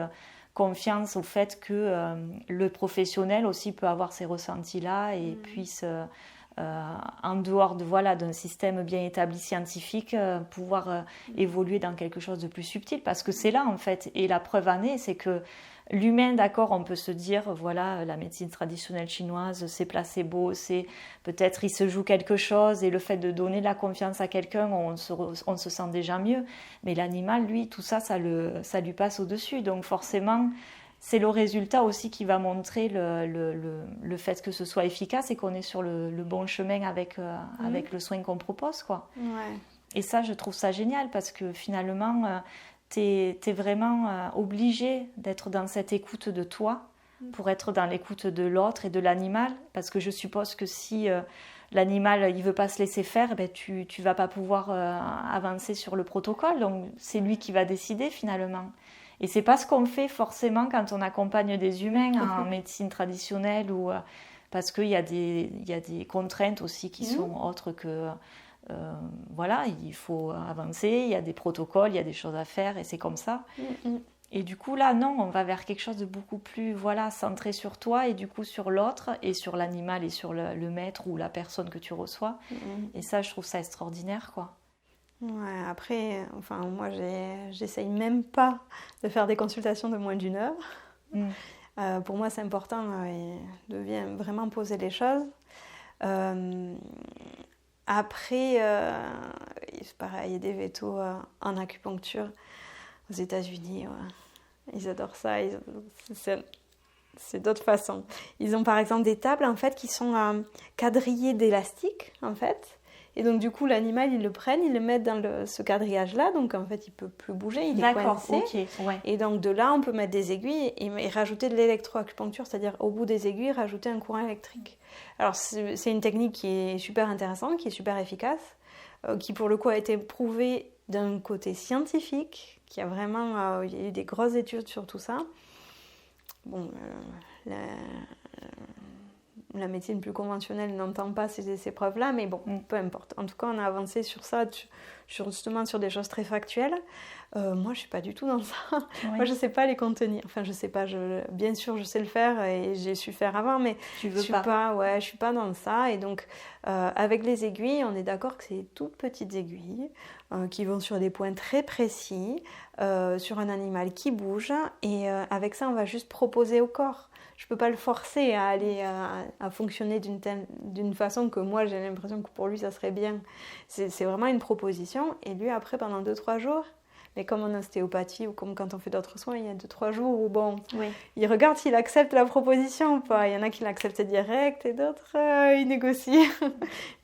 Speaker 1: confiance au fait que le professionnel aussi peut avoir ces ressentis-là et puisse, en dehors d'un système bien établi scientifique, pouvoir évoluer dans quelque chose de plus subtil. Parce que c'est là, en fait, et la preuve en est, c'est que l'humain, d'accord, on peut se dire, voilà, la médecine traditionnelle chinoise, c'est placebo, c'est peut-être il se joue quelque chose, et le fait de donner de la confiance à quelqu'un, on se sent déjà mieux. Mais l'animal, lui, tout ça, ça lui passe au-dessus. Donc forcément, c'est le résultat aussi qui va montrer le fait que ce soit efficace et qu'on est sur le bon chemin avec le soin qu'on propose, quoi.
Speaker 2: Ouais.
Speaker 1: Et ça, je trouve ça génial parce que finalement, t'es vraiment obligé d'être dans cette écoute de toi pour être dans l'écoute de l'autre et de l'animal. Parce que je suppose que si l'animal il veut pas se laisser faire, ben tu vas pas pouvoir avancer sur le protocole. Donc c'est lui qui va décider finalement. Et c'est pas ce qu'on fait forcément quand on accompagne des humains en médecine traditionnelle ou parce qu'il y a des contraintes aussi qui sont autres que voilà, il faut avancer, il y a des protocoles, il y a des choses à faire et c'est comme ça. Et du coup là non, on va vers quelque chose de beaucoup plus centré sur toi et du coup sur l'autre et sur l'animal et sur le maître ou la personne que tu reçois. Et ça, je trouve ça extraordinaire, quoi.
Speaker 2: Ouais, après, enfin, moi, j'essaye même pas de faire des consultations de moins d'1 heure. Pour moi, c'est important de bien vraiment poser les choses. Après, c'est pareil, il y a des vétos en acupuncture aux États-Unis. Ouais. Ils adorent ça. C'est d'autres façons. Ils ont par exemple des tables en fait qui sont quadrillées d'élastique en fait. Et donc du coup l'animal ils le prennent, ils le mettent dans ce quadrillage là, donc en fait il peut plus bouger, il est coincé.
Speaker 1: Okay, ouais.
Speaker 2: Et donc de là on peut mettre des aiguilles et rajouter de l'électroacupuncture, c'est-à-dire au bout des aiguilles rajouter un courant électrique. Alors c'est une technique qui est super intéressante, qui est super efficace, qui pour le coup a été prouvée d'un côté scientifique, qui a vraiment il y a eu des grosses études sur tout ça. Bon, la médecine plus conventionnelle n'entend pas ces preuves-là, mais bon, peu importe. En tout cas, on a avancé sur ça, justement sur des choses très factuelles. Moi, je suis pas du tout dans ça. Ouais. Moi, je sais pas les contenir. Enfin, je sais pas. Bien sûr, je sais le faire et j'ai su faire avant, mais je suis pas dans ça. Et donc, avec les aiguilles, on est d'accord que c'est des toutes petites aiguilles qui vont sur des points très précis, sur un animal qui bouge. Et avec ça, on va juste proposer au corps. Je peux pas le forcer à aller à fonctionner d'une façon que moi j'ai l'impression que pour lui ça serait bien. C'est vraiment une proposition et lui après pendant 2-3 jours, mais comme en ostéopathie ou comme quand on fait d'autres soins, il y a 2-3 jours où bon, il regarde s'il accepte la proposition ou pas. Il y en a qui l'acceptent direct et d'autres ils négocient.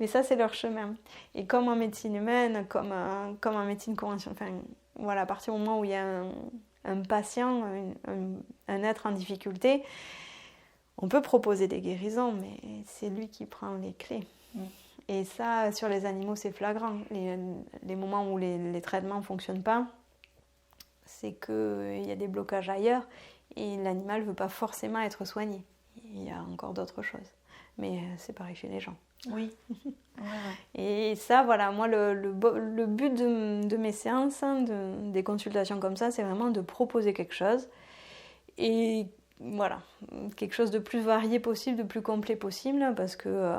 Speaker 2: Mais ça c'est leur chemin. Et comme en médecine humaine, comme en médecine conventionnelle, enfin voilà, à partir du moment où il y a un patient, un être en difficulté, on peut proposer des guérisons, mais c'est lui qui prend les clés. Et ça, sur les animaux, c'est flagrant. Les moments où les traitements ne fonctionnent pas, c'est qu'il y a des blocages ailleurs et l'animal ne veut pas forcément être soigné. Il y a encore d'autres choses. Mais c'est pareil chez les gens.
Speaker 1: Oui.
Speaker 2: Et ça, voilà, moi, le but de mes séances, des consultations comme ça, c'est vraiment de proposer quelque chose. Et voilà, quelque chose de plus varié possible, de plus complet possible, parce que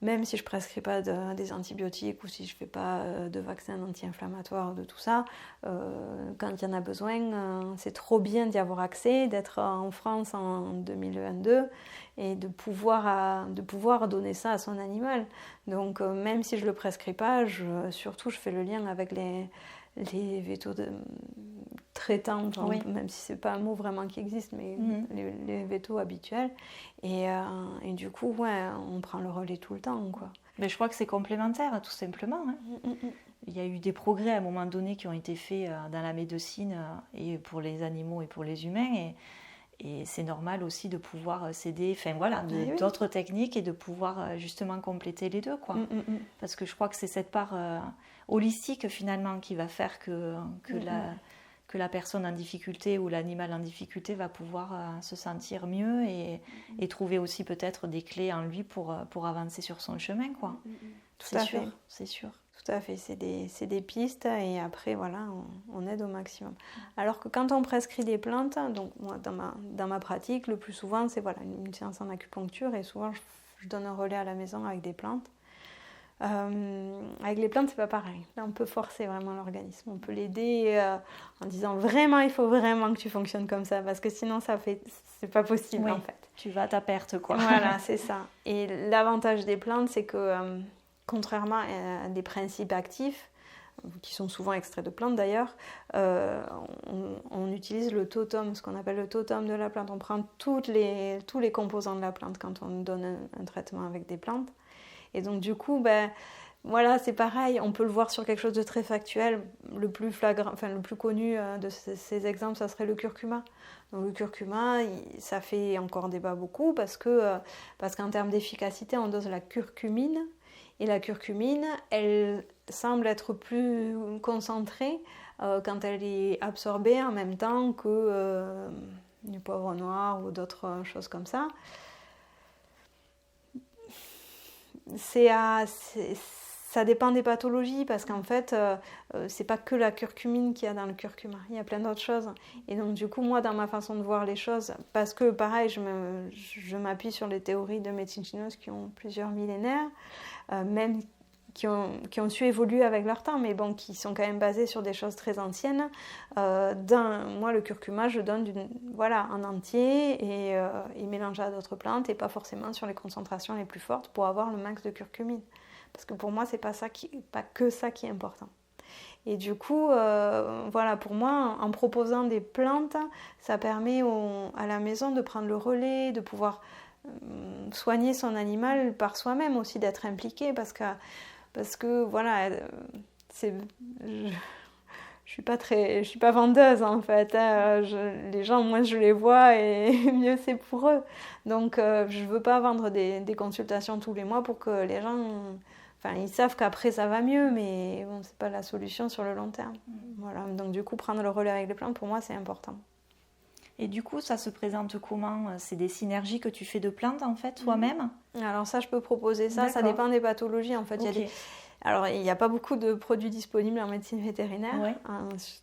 Speaker 2: même si je prescris pas des antibiotiques ou si je fais pas de vaccins anti-inflammatoires, de tout ça, quand il y en a besoin, c'est trop bien d'y avoir accès, d'être en France en 2022 et de pouvoir donner ça à son animal. Donc même si je le prescris pas, surtout je fais le lien avec les vétos traitants,
Speaker 1: Oui.
Speaker 2: même si c'est pas un mot vraiment qui existe, mais les vétos habituels. Et du coup, ouais, on prend le relais tout le temps, quoi.
Speaker 1: Mais je crois que c'est complémentaire, tout simplement. Hein. Il y a eu des progrès à un moment donné qui ont été faits dans la médecine et pour les animaux et pour les humains. Et c'est normal aussi de pouvoir s'aider, enfin voilà, d'autres techniques et de pouvoir justement compléter les deux, quoi. Parce que je crois que c'est cette part holistique finalement qui va faire que la personne en difficulté ou l'animal en difficulté va pouvoir se sentir mieux et trouver aussi peut-être des clés en lui pour avancer sur son chemin, quoi. C'est sûr.
Speaker 2: Tout à fait, c'est des pistes et après voilà, on aide au maximum. Alors que quand on prescrit des plantes, donc moi dans ma pratique, le plus souvent c'est voilà, une séance en acupuncture et souvent je donne un relais à la maison avec des plantes. Avec les plantes c'est pas pareil, là on peut forcer vraiment l'organisme, on peut l'aider en disant vraiment il faut vraiment que tu fonctionnes comme ça parce que sinon c'est pas possible en fait.
Speaker 1: Tu vas à ta perte, quoi.
Speaker 2: Voilà, c'est ça. Et l'avantage des plantes c'est que contrairement à des principes actifs, qui sont souvent extraits de plantes d'ailleurs, on utilise le totem, ce qu'on appelle le totem de la plante. On prend tous les composants de la plante quand on donne un traitement avec des plantes. Et donc du coup, voilà, c'est pareil, on peut le voir sur quelque chose de très factuel. Le plus flagrant, enfin le plus connu de ces exemples, ça serait le curcuma. Donc le curcuma, ça fait encore débat beaucoup parce qu'en termes d'efficacité, on dose la curcumine. Et la curcumine, elle semble être plus concentrée quand elle est absorbée en même temps que du poivre noir ou d'autres choses comme ça. Ça dépend des pathologies parce qu'en fait, c'est pas que la curcumine qu'il y a dans le curcuma, il y a plein d'autres choses. Et donc du coup, moi, dans ma façon de voir les choses, parce que pareil, je m'appuie sur les théories de médecine chinoise qui ont plusieurs millénaires, même qui ont su évoluer avec leur temps, mais bon, qui sont quand même basées sur des choses très anciennes. Moi, le curcuma, je donne en entier et mélangé à d'autres plantes et pas forcément sur les concentrations les plus fortes pour avoir le max de curcumine. Parce que pour moi, c'est pas que ça qui est important. Et du coup, voilà, pour moi, en proposant des plantes, ça permet à la maison de prendre le relais, de pouvoir soigner son animal par soi-même aussi, d'être impliqué parce que voilà, je suis pas vendeuse en fait, hein. Les gens, moins je les vois et mieux c'est pour eux. Donc je veux pas vendre des consultations tous les mois pour que les gens, ils savent qu'après ça va mieux, mais bon, c'est pas la solution sur le long terme. Voilà, donc du coup prendre le relais avec les plantes pour moi c'est important.
Speaker 1: Et du coup, ça se présente comment? C'est des synergies que tu fais de plantes, en fait, toi-même?
Speaker 2: Alors ça, je peux proposer ça. Ça dépend des pathologies, en fait.
Speaker 1: Okay.
Speaker 2: Alors, il n'y a pas beaucoup de produits disponibles en médecine vétérinaire.
Speaker 1: Ouais.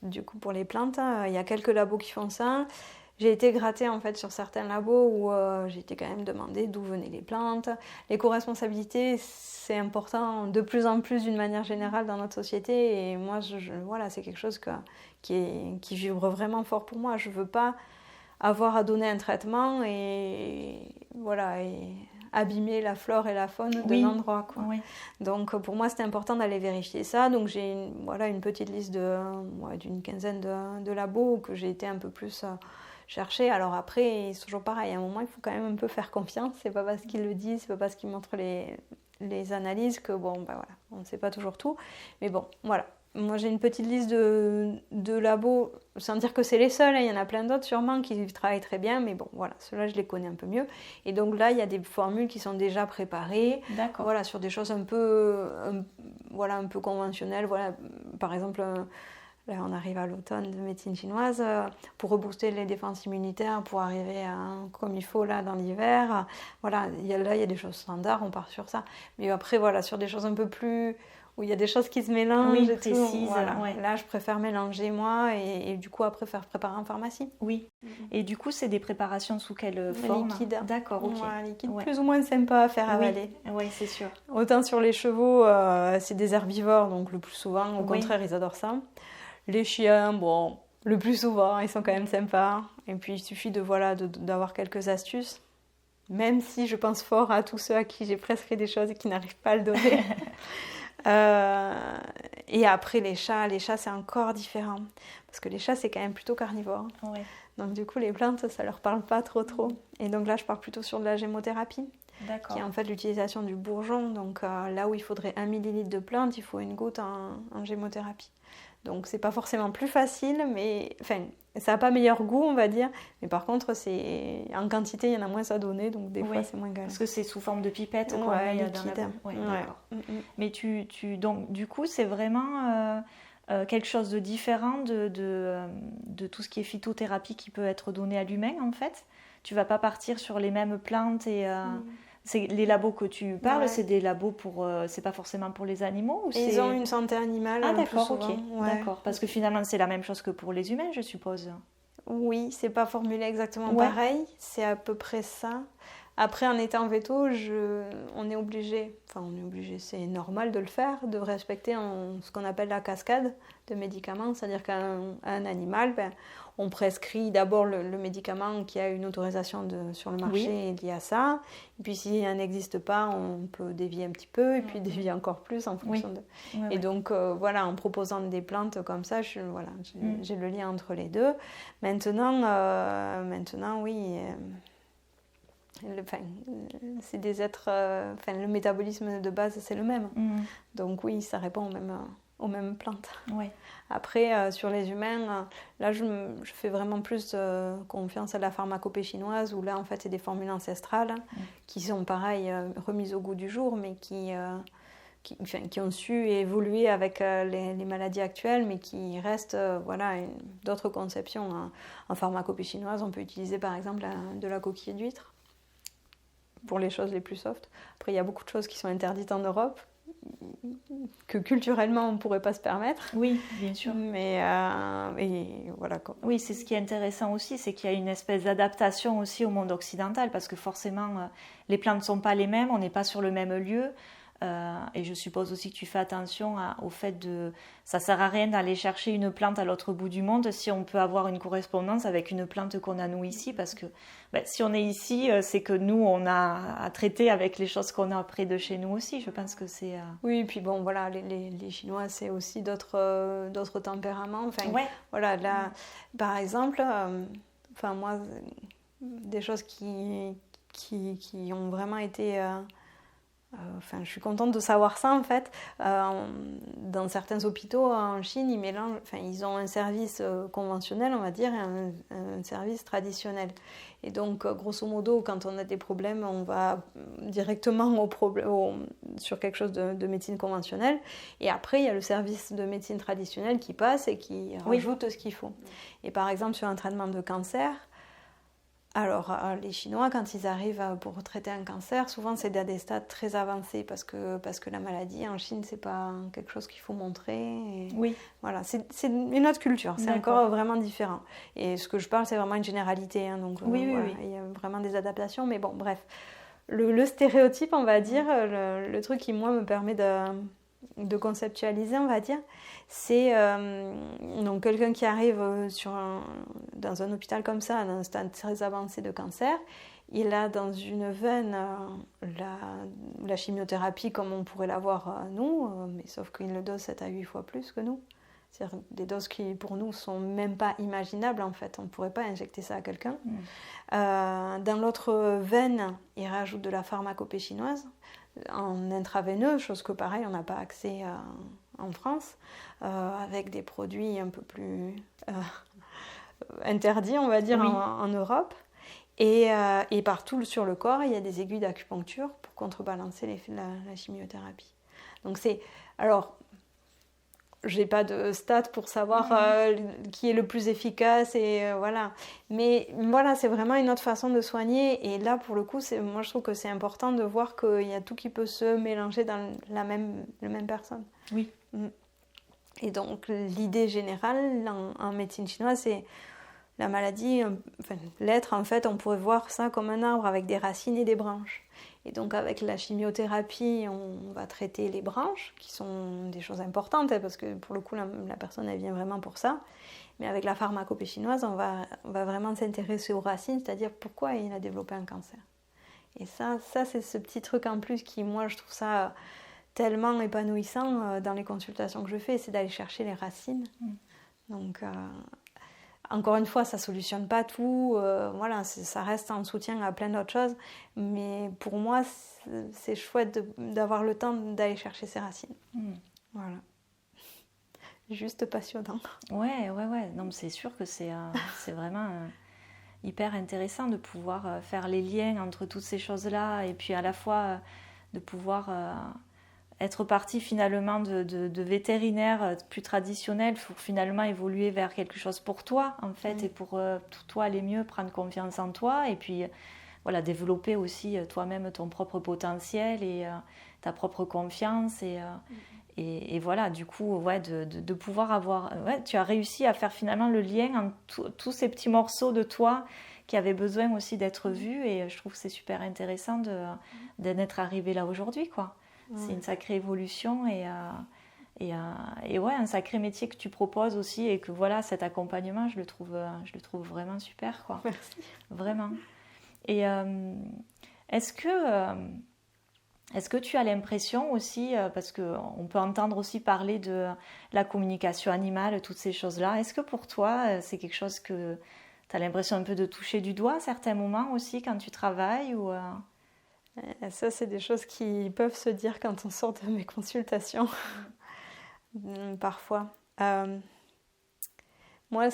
Speaker 2: Du coup, pour les plantes, il y a quelques labos qui font ça. J'ai été grattée, en fait, sur certains labos où j'ai été quand même demandée d'où venaient les plantes. L'éco-responsabilité, c'est important de plus en plus d'une manière générale dans notre société. Et moi, voilà, c'est quelque chose qui vibre vraiment fort pour moi. Je ne veux pas avoir à donner un traitement et abîmer la flore et la faune de l'endroit, quoi.
Speaker 1: Oui.
Speaker 2: Donc pour moi c'était important d'aller vérifier ça. Donc j'ai une petite liste d'une quinzaine de labos que j'ai été un peu plus chercher. Alors après c'est toujours pareil, à un moment il faut quand même un peu faire confiance. C'est pas parce qu'ils le disent, c'est pas parce qu'ils montrent les analyses que on ne sait pas toujours tout. Mais bon, voilà. Moi, j'ai une petite liste de labos, sans dire que c'est les seuls, hein. Il y en a plein d'autres sûrement qui travaillent très bien, mais bon, voilà, ceux-là, je les connais un peu mieux. Et donc là, il y a des formules qui sont déjà préparées, voilà, sur des choses un peu conventionnelles. Voilà, par exemple, là, on arrive à l'automne de médecine chinoise, pour rebooster les défenses immunitaires, pour arriver comme il faut là dans l'hiver. Voilà, il y a des choses standards, on part sur ça. Mais après, voilà, sur des choses un peu plus où il y a des choses qui se mélangent
Speaker 1: Oui,
Speaker 2: et
Speaker 1: précises,
Speaker 2: tout. Voilà.
Speaker 1: ouais.
Speaker 2: Là, je préfère mélanger moi et du coup après faire préparer en pharmacie.
Speaker 1: Oui. Et du coup, c'est des préparations sous quelle forme?
Speaker 2: Liquide.
Speaker 1: D'accord, ok.
Speaker 2: Ouais, liquide
Speaker 1: Ouais.
Speaker 2: plus ou moins sympa à faire avaler.
Speaker 1: Oui, c'est sûr.
Speaker 2: Autant sur les chevaux, c'est des herbivores, donc le plus souvent, au
Speaker 1: Oui.
Speaker 2: contraire, ils adorent ça. Les chiens, bon, le plus souvent, ils sont quand même sympas. Et puis, il suffit d'avoir quelques astuces. Même si je pense fort à tous ceux à qui j'ai prescrit des choses et qui n'arrivent pas à le donner. Et après, les chats, c'est encore différent. Parce que les chats, c'est quand même plutôt carnivore.
Speaker 1: Ouais.
Speaker 2: Donc, du coup, les plantes, ça leur parle pas trop. Et donc là, je pars plutôt sur de la gémothérapie.
Speaker 1: D'accord.
Speaker 2: Qui est en fait l'utilisation du bourgeon. Donc là où il faudrait 1 millilitre de plante, il faut une goutte en gémothérapie. Donc c'est pas forcément plus facile, mais enfin ça n'a pas meilleur goût, on va dire. Mais par contre, en quantité, il y en a moins à donner, donc des fois c'est moins galère.
Speaker 1: Parce que c'est sous forme de pipette,
Speaker 2: liquide.
Speaker 1: D'accord. Mais donc du coup, c'est vraiment quelque chose de différent de tout ce qui est phytothérapie qui peut être donné à l'humain en fait. Tu vas pas partir sur les mêmes plantes et c'est les labos que tu parles, c'est des labos c'est pas forcément pour les animaux ou
Speaker 2: Ils ont une santé animale.
Speaker 1: Ah d'accord, ok,
Speaker 2: ouais.
Speaker 1: d'accord. Parce que finalement c'est la même chose que pour les humains, je suppose.
Speaker 2: Oui, c'est pas formulé exactement pareil, c'est à peu près ça. Après, en étant veto, on est obligé, c'est normal de le faire, de respecter ce qu'on appelle la cascade de médicaments, c'est-à-dire qu'à un animal, on prescrit d'abord le médicament qui a une autorisation sur le marché lié à ça, et puis s'il n'existe pas, on peut dévier un petit peu, et puis dévier encore plus en fonction de... Et donc, en proposant des plantes comme ça, j'ai le lien entre les deux. Maintenant oui... c'est des êtres... le métabolisme de base, c'est le même. Donc oui, ça répond aux mêmes plantes.
Speaker 1: Ouais.
Speaker 2: Après, sur les humains, là, je fais vraiment plus confiance à la pharmacopée chinoise, où là, en fait, c'est des formules ancestrales qui sont, pareil, remises au goût du jour, mais qui ont su évoluer avec les maladies actuelles, mais qui restent d'autres conceptions. En pharmacopée chinoise, on peut utiliser, par exemple, de la coquille d'huître pour les choses les plus soft. Après, il y a beaucoup de choses qui sont interdites en Europe, que culturellement on ne pourrait pas se permettre.
Speaker 1: Oui, bien sûr.
Speaker 2: Mais et voilà quoi.
Speaker 1: Oui, c'est ce qui est intéressant aussi, c'est qu'il y a une espèce d'adaptation aussi au monde occidental, parce que forcément les plantes ne sont pas les mêmes, on n'est pas sur le même lieu. Et je suppose aussi que tu fais attention au fait ça sert à rien d'aller chercher une plante à l'autre bout du monde si on peut avoir une correspondance avec une plante qu'on a nous ici, parce que si on est ici, c'est que nous on a à traiter avec les choses qu'on a près de chez nous aussi. Je pense que c'est
Speaker 2: oui, et puis bon voilà, les Chinois c'est aussi d'autres tempéraments. Voilà, là par exemple, moi des choses qui ont vraiment été je suis contente de savoir ça en fait. Dans certains hôpitaux en Chine, ils ont un service conventionnel, on va dire, et un service traditionnel. Et donc, grosso modo, quand on a des problèmes, on va directement sur quelque chose de médecine conventionnelle. Et après, il y a le service de médecine traditionnelle qui passe et qui rajoute ce qu'il faut. Et par exemple, sur un traitement de cancer, alors, les Chinois, quand ils arrivent pour traiter un cancer, souvent c'est à des stades très avancés parce que la maladie en Chine, c'est pas quelque chose qu'il faut montrer.
Speaker 1: Oui.
Speaker 2: Voilà, c'est une autre culture, c'est encore vraiment différent. Et ce que je parle, c'est vraiment une généralité. Donc, il y a vraiment des adaptations, mais bon, bref. Le stéréotype, on va dire, le truc qui, moi, me permet de conceptualiser, on va dire, c'est donc quelqu'un qui arrive dans un hôpital comme ça, à un stade très avancé de cancer. Il a dans une veine la chimiothérapie comme on pourrait l'avoir nous, mais sauf qu'il le dose 7 à 8 fois plus que nous. C'est-à-dire des doses qui pour nous sont même pas imaginables en fait, on ne pourrait pas injecter ça à quelqu'un. Dans l'autre veine, il rajoute de la pharmacopée chinoise en intraveineux, chose que pareil on n'a pas accès en France, avec des produits un peu plus interdits on va dire en Europe. Et partout sur le corps, il y a des aiguilles d'acupuncture pour contrebalancer la chimiothérapie. Donc j'ai pas de stats pour savoir qui est le plus efficace et voilà. Mais voilà, c'est vraiment une autre façon de soigner. Et là, pour le coup, moi je trouve que c'est important de voir qu'il y a tout qui peut se mélanger dans la même personne.
Speaker 1: Oui.
Speaker 2: Et donc l'idée générale en médecine chinoise, c'est la maladie, enfin, l'être en fait, on pourrait voir ça comme un arbre avec des racines et des branches. Et donc avec la chimiothérapie, on va traiter les branches, qui sont des choses importantes, parce que pour le coup, la personne, elle vient vraiment pour ça. Mais avec la pharmacopée chinoise, on va vraiment s'intéresser aux racines, c'est-à-dire pourquoi il a développé un cancer. Et ça c'est ce petit truc en plus qui, moi, je trouve ça tellement épanouissant dans les consultations que je fais, c'est d'aller chercher les racines. Donc... encore une fois, ça ne solutionne pas tout, voilà, ça reste en soutien à plein d'autres choses, mais pour moi, c'est chouette d'avoir le temps d'aller chercher ses racines. Voilà. Juste passionnant.
Speaker 1: Ouais. Non, mais c'est sûr que c'est vraiment hyper intéressant de pouvoir faire les liens entre toutes ces choses-là et puis à la fois de pouvoir... être parti finalement de vétérinaire plus traditionnel pour finalement évoluer vers quelque chose pour toi en fait et pour toi aller mieux, prendre confiance en toi et puis voilà, développer aussi toi-même ton propre potentiel et ta propre confiance et voilà, du coup ouais, de pouvoir avoir tu as réussi à faire finalement le lien entre tous ces petits morceaux de toi qui avaient besoin aussi d'être vus et je trouve que c'est super intéressant d'être arrivé là aujourd'hui quoi. C'est une sacrée évolution et ouais, un sacré métier que tu proposes aussi et que voilà, cet accompagnement, je le trouve vraiment super quoi.
Speaker 2: Merci.
Speaker 1: Vraiment. Et est-ce que tu as l'impression aussi, parce qu'on peut entendre aussi parler de la communication animale, toutes ces choses-là, est-ce que pour toi, c'est quelque chose que tu as l'impression un peu de toucher du doigt à certains moments aussi quand tu travailles ou
Speaker 2: Ça, c'est des choses qui peuvent se dire quand on sort de mes consultations, parfois. Moi,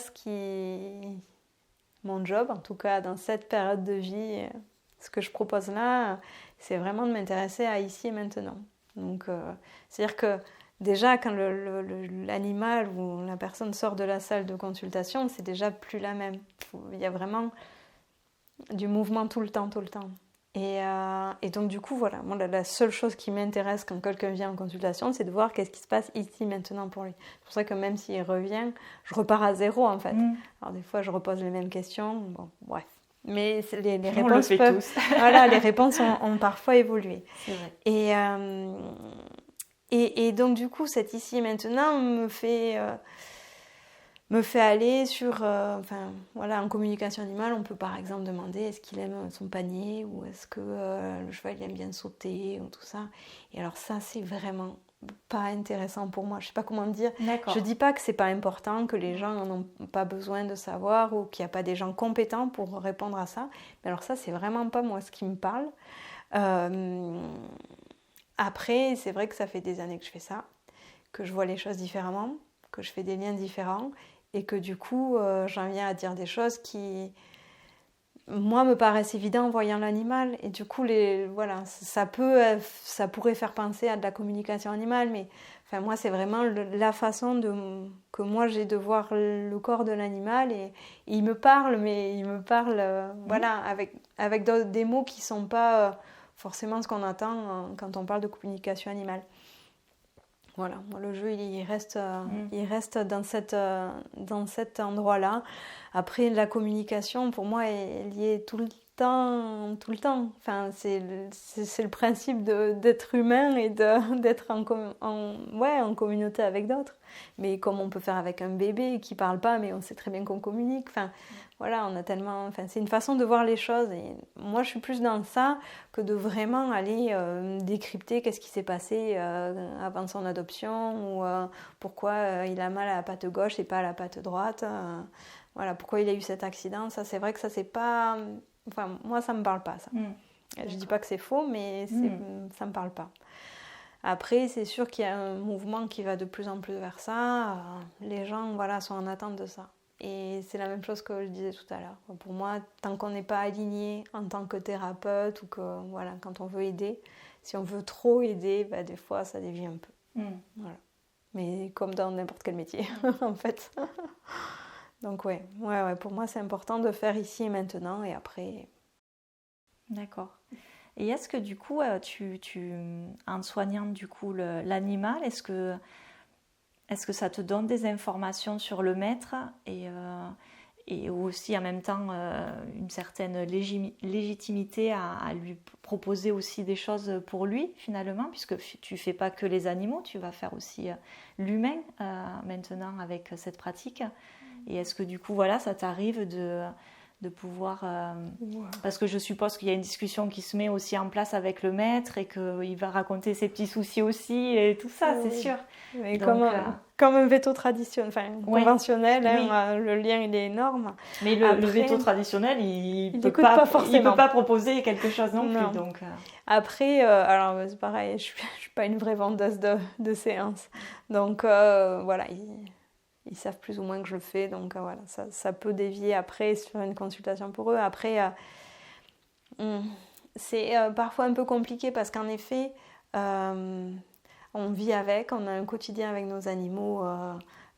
Speaker 2: mon job, en tout cas dans cette période de vie, ce que je propose là, c'est vraiment de m'intéresser à ici et maintenant. Donc, c'est-à-dire que déjà, quand l'animal ou la personne sort de la salle de consultation, c'est déjà plus la même. Il y a vraiment du mouvement tout le temps. Et donc du coup, voilà, moi la seule chose qui m'intéresse quand quelqu'un vient en consultation, c'est de voir qu'est-ce qui se passe ici, maintenant pour lui. C'est pour ça que même s'il revient, je repars à zéro en fait. Alors des fois, je repose les mêmes questions, bon, bref. Mais les réponses peuvent... voilà, les réponses ont parfois évolué.
Speaker 1: C'est vrai.
Speaker 2: Et donc du coup, cet ici et maintenant me fait aller sur... en communication animale, on peut par exemple demander est-ce qu'il aime son panier ou est-ce que le cheval il aime bien sauter ou tout ça. Et alors ça, c'est vraiment pas intéressant pour moi. Je sais pas comment dire.
Speaker 1: D'accord.
Speaker 2: Je dis pas que c'est pas important, que les gens n'en ont pas besoin de savoir ou qu'il n'y a pas des gens compétents pour répondre à ça. Mais alors ça, c'est vraiment pas moi ce qui me parle. Après, c'est vrai que ça fait des années que je fais ça, que je vois les choses différemment, que je fais des liens différents. Et que du coup, j'en viens à dire des choses qui, moi, me paraissent évidentes en voyant l'animal. Et du coup, ça pourrait faire penser à de la communication animale. Mais enfin, moi, c'est vraiment la façon que moi j'ai de voir le corps de l'animal. Et il me parle, mais il me parle avec des mots qui ne sont pas forcément ce qu'on attend quand on parle de communication animale. Voilà, moi, le jeu, il reste dans cet endroit-là. Après, la communication, pour moi, est liée tout le temps. Enfin, c'est le principe d'être humain et d'être en communauté avec d'autres. Mais comme on peut faire avec un bébé qui parle pas, mais on sait très bien qu'on communique. Enfin, voilà, on a tellement... Enfin, c'est une façon de voir les choses. Et moi, je suis plus dans ça que de vraiment aller décrypter qu'est-ce qui s'est passé avant son adoption ou pourquoi il a mal à la patte gauche et pas à la patte droite. Voilà, pourquoi il a eu cet accident. Ça, c'est vrai que ça, c'est pas... Enfin, moi, ça me parle pas, ça. Je dis pas que c'est faux, mais ça me parle pas. Après, c'est sûr qu'il y a un mouvement qui va de plus en plus vers ça. Les gens, voilà, sont en attente de ça. Et c'est la même chose que je disais tout à l'heure. Pour moi, tant qu'on n'est pas aligné en tant que thérapeute ou que, quand on veut aider, si on veut trop aider, des fois, ça dévie un peu. Voilà. mais comme dans n'importe quel métier, en fait. Donc ouais, pour moi, c'est important de faire ici et maintenant, et après...
Speaker 1: D'accord. Et est-ce que du coup, en soignant du coup l'animal, est-ce que ça te donne des informations sur le maître et aussi en même temps une certaine légitimité à lui proposer aussi des choses pour lui finalement, puisque tu fais pas que les animaux, tu vas faire aussi l'humain maintenant avec cette pratique. Et est-ce que du coup voilà, ça t'arrive de pouvoir... Parce que je suppose qu'il y a une discussion qui se met aussi en place avec le maître et qu'il va raconter ses petits soucis aussi et tout ça, c'est sûr.
Speaker 2: Mais donc, comme un veto traditionnel, conventionnel,
Speaker 1: oui.
Speaker 2: Le lien il est énorme.
Speaker 1: Mais le veto traditionnel, il peut pas proposer quelque chose non plus. Donc,
Speaker 2: Après, alors c'est pareil, je suis pas une vraie vendeuse de séances. Donc voilà, ils savent plus ou moins que je le fais, donc voilà, ça peut dévier après sur une consultation pour eux. Après, c'est parfois un peu compliqué parce qu'en effet, on vit avec, on a un quotidien avec nos animaux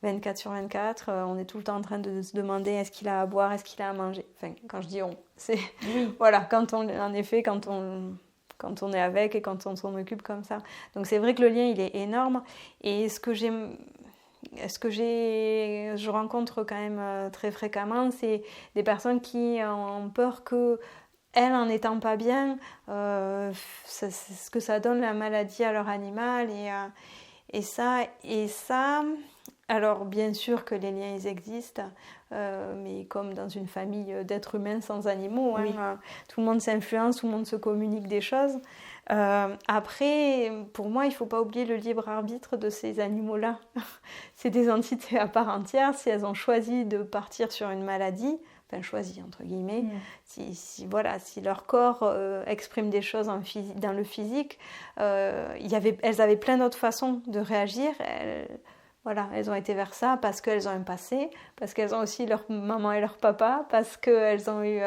Speaker 2: 24/24, on est tout le temps en train de se demander est-ce qu'il a à boire, est-ce qu'il a à manger. Enfin, quand je dis on, c'est... Voilà, quand on est avec et quand on s'en occupe comme ça. Donc c'est vrai que le lien, il est énorme. Et ce que je rencontre quand même très fréquemment, c'est des personnes qui ont peur que, elles, en n'étant pas bien, c'est ce que ça donne la maladie à leur animal. Et ça, alors bien sûr que les liens ils existent, mais comme dans une famille d'êtres humains sans animaux, tout le monde s'influence, tout le monde se communique des choses. Après, pour moi, il ne faut pas oublier le libre arbitre de ces animaux-là. C'est des entités à part entière. Si elles ont choisi de partir sur une maladie, enfin choisi entre guillemets, si leur corps exprime des choses dans le physique, elles avaient plein d'autres façons de réagir. Elles ont été vers ça parce qu'elles ont un passé, parce qu'elles ont aussi leur maman et leur papa, parce qu'elles ont eu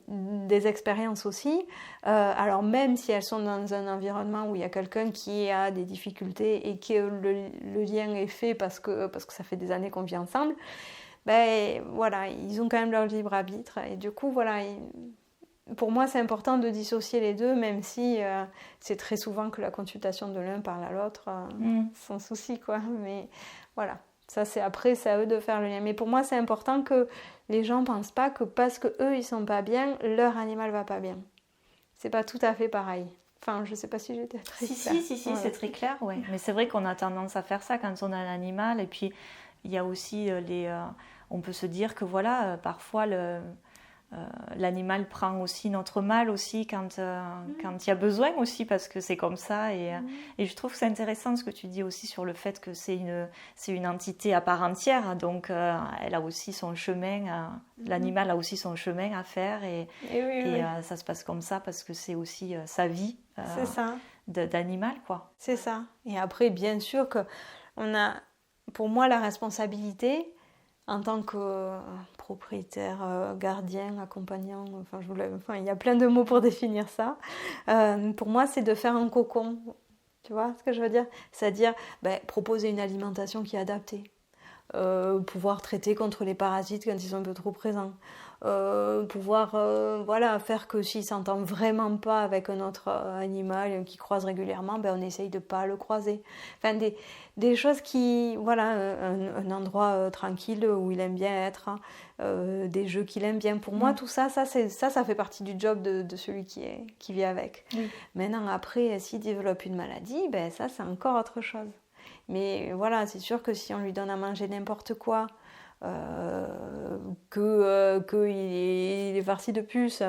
Speaker 2: des expériences aussi. Alors même si elles sont dans un environnement où il y a quelqu'un qui a des difficultés et que le lien est fait parce que ça fait des années qu'on vit ensemble, ils ont quand même leur libre arbitre. Et du coup, pour moi, c'est important de dissocier les deux, même si c'est très souvent que la consultation de l'un parle à l'autre, sans souci, quoi. Mais voilà, ça c'est à eux de faire le lien. Mais pour moi, c'est important que les gens ne pensent pas que parce qu'eux, ils sont pas bien, leur animal va pas bien. C'est pas tout à fait pareil. Enfin, je sais pas si j'étais très claire.
Speaker 1: Si, c'est très clair, ouais. Mais c'est vrai qu'on a tendance à faire ça quand on a un animal. Et puis, il y a aussi on peut se dire que voilà, parfois l'animal prend aussi notre mal aussi quand il y a besoin aussi, parce que c'est comme ça. Et je trouve que c'est intéressant ce que tu dis aussi sur le fait que c'est une entité à part entière. Donc, elle a aussi son chemin, l'animal a aussi son chemin à faire. Et ça se passe comme ça parce que c'est aussi sa vie d'animal, quoi.
Speaker 2: C'est ça. Et après, bien sûr que on a, pour moi, la responsabilité en tant que propriétaire, gardien, accompagnant, il y a plein de mots pour définir ça. Pour moi, c'est de faire un cocon. Tu vois ce que je veux dire ? C'est-à-dire proposer une alimentation qui est adaptée. Pouvoir traiter contre les parasites quand ils sont un peu trop présents. Pouvoir faire que s'il ne s'entend vraiment pas avec un autre animal qui croise régulièrement, on essaye de ne pas le croiser. Enfin, des choses qui... un endroit tranquille où il aime bien être, des jeux qu'il aime bien. Pour moi, tout ça fait partie du job de celui qui vit avec. Maintenant, après, s'il développe une maladie, ça, c'est encore autre chose. Mais voilà, c'est sûr que si on lui donne à manger n'importe quoi, qu'il est farci de puces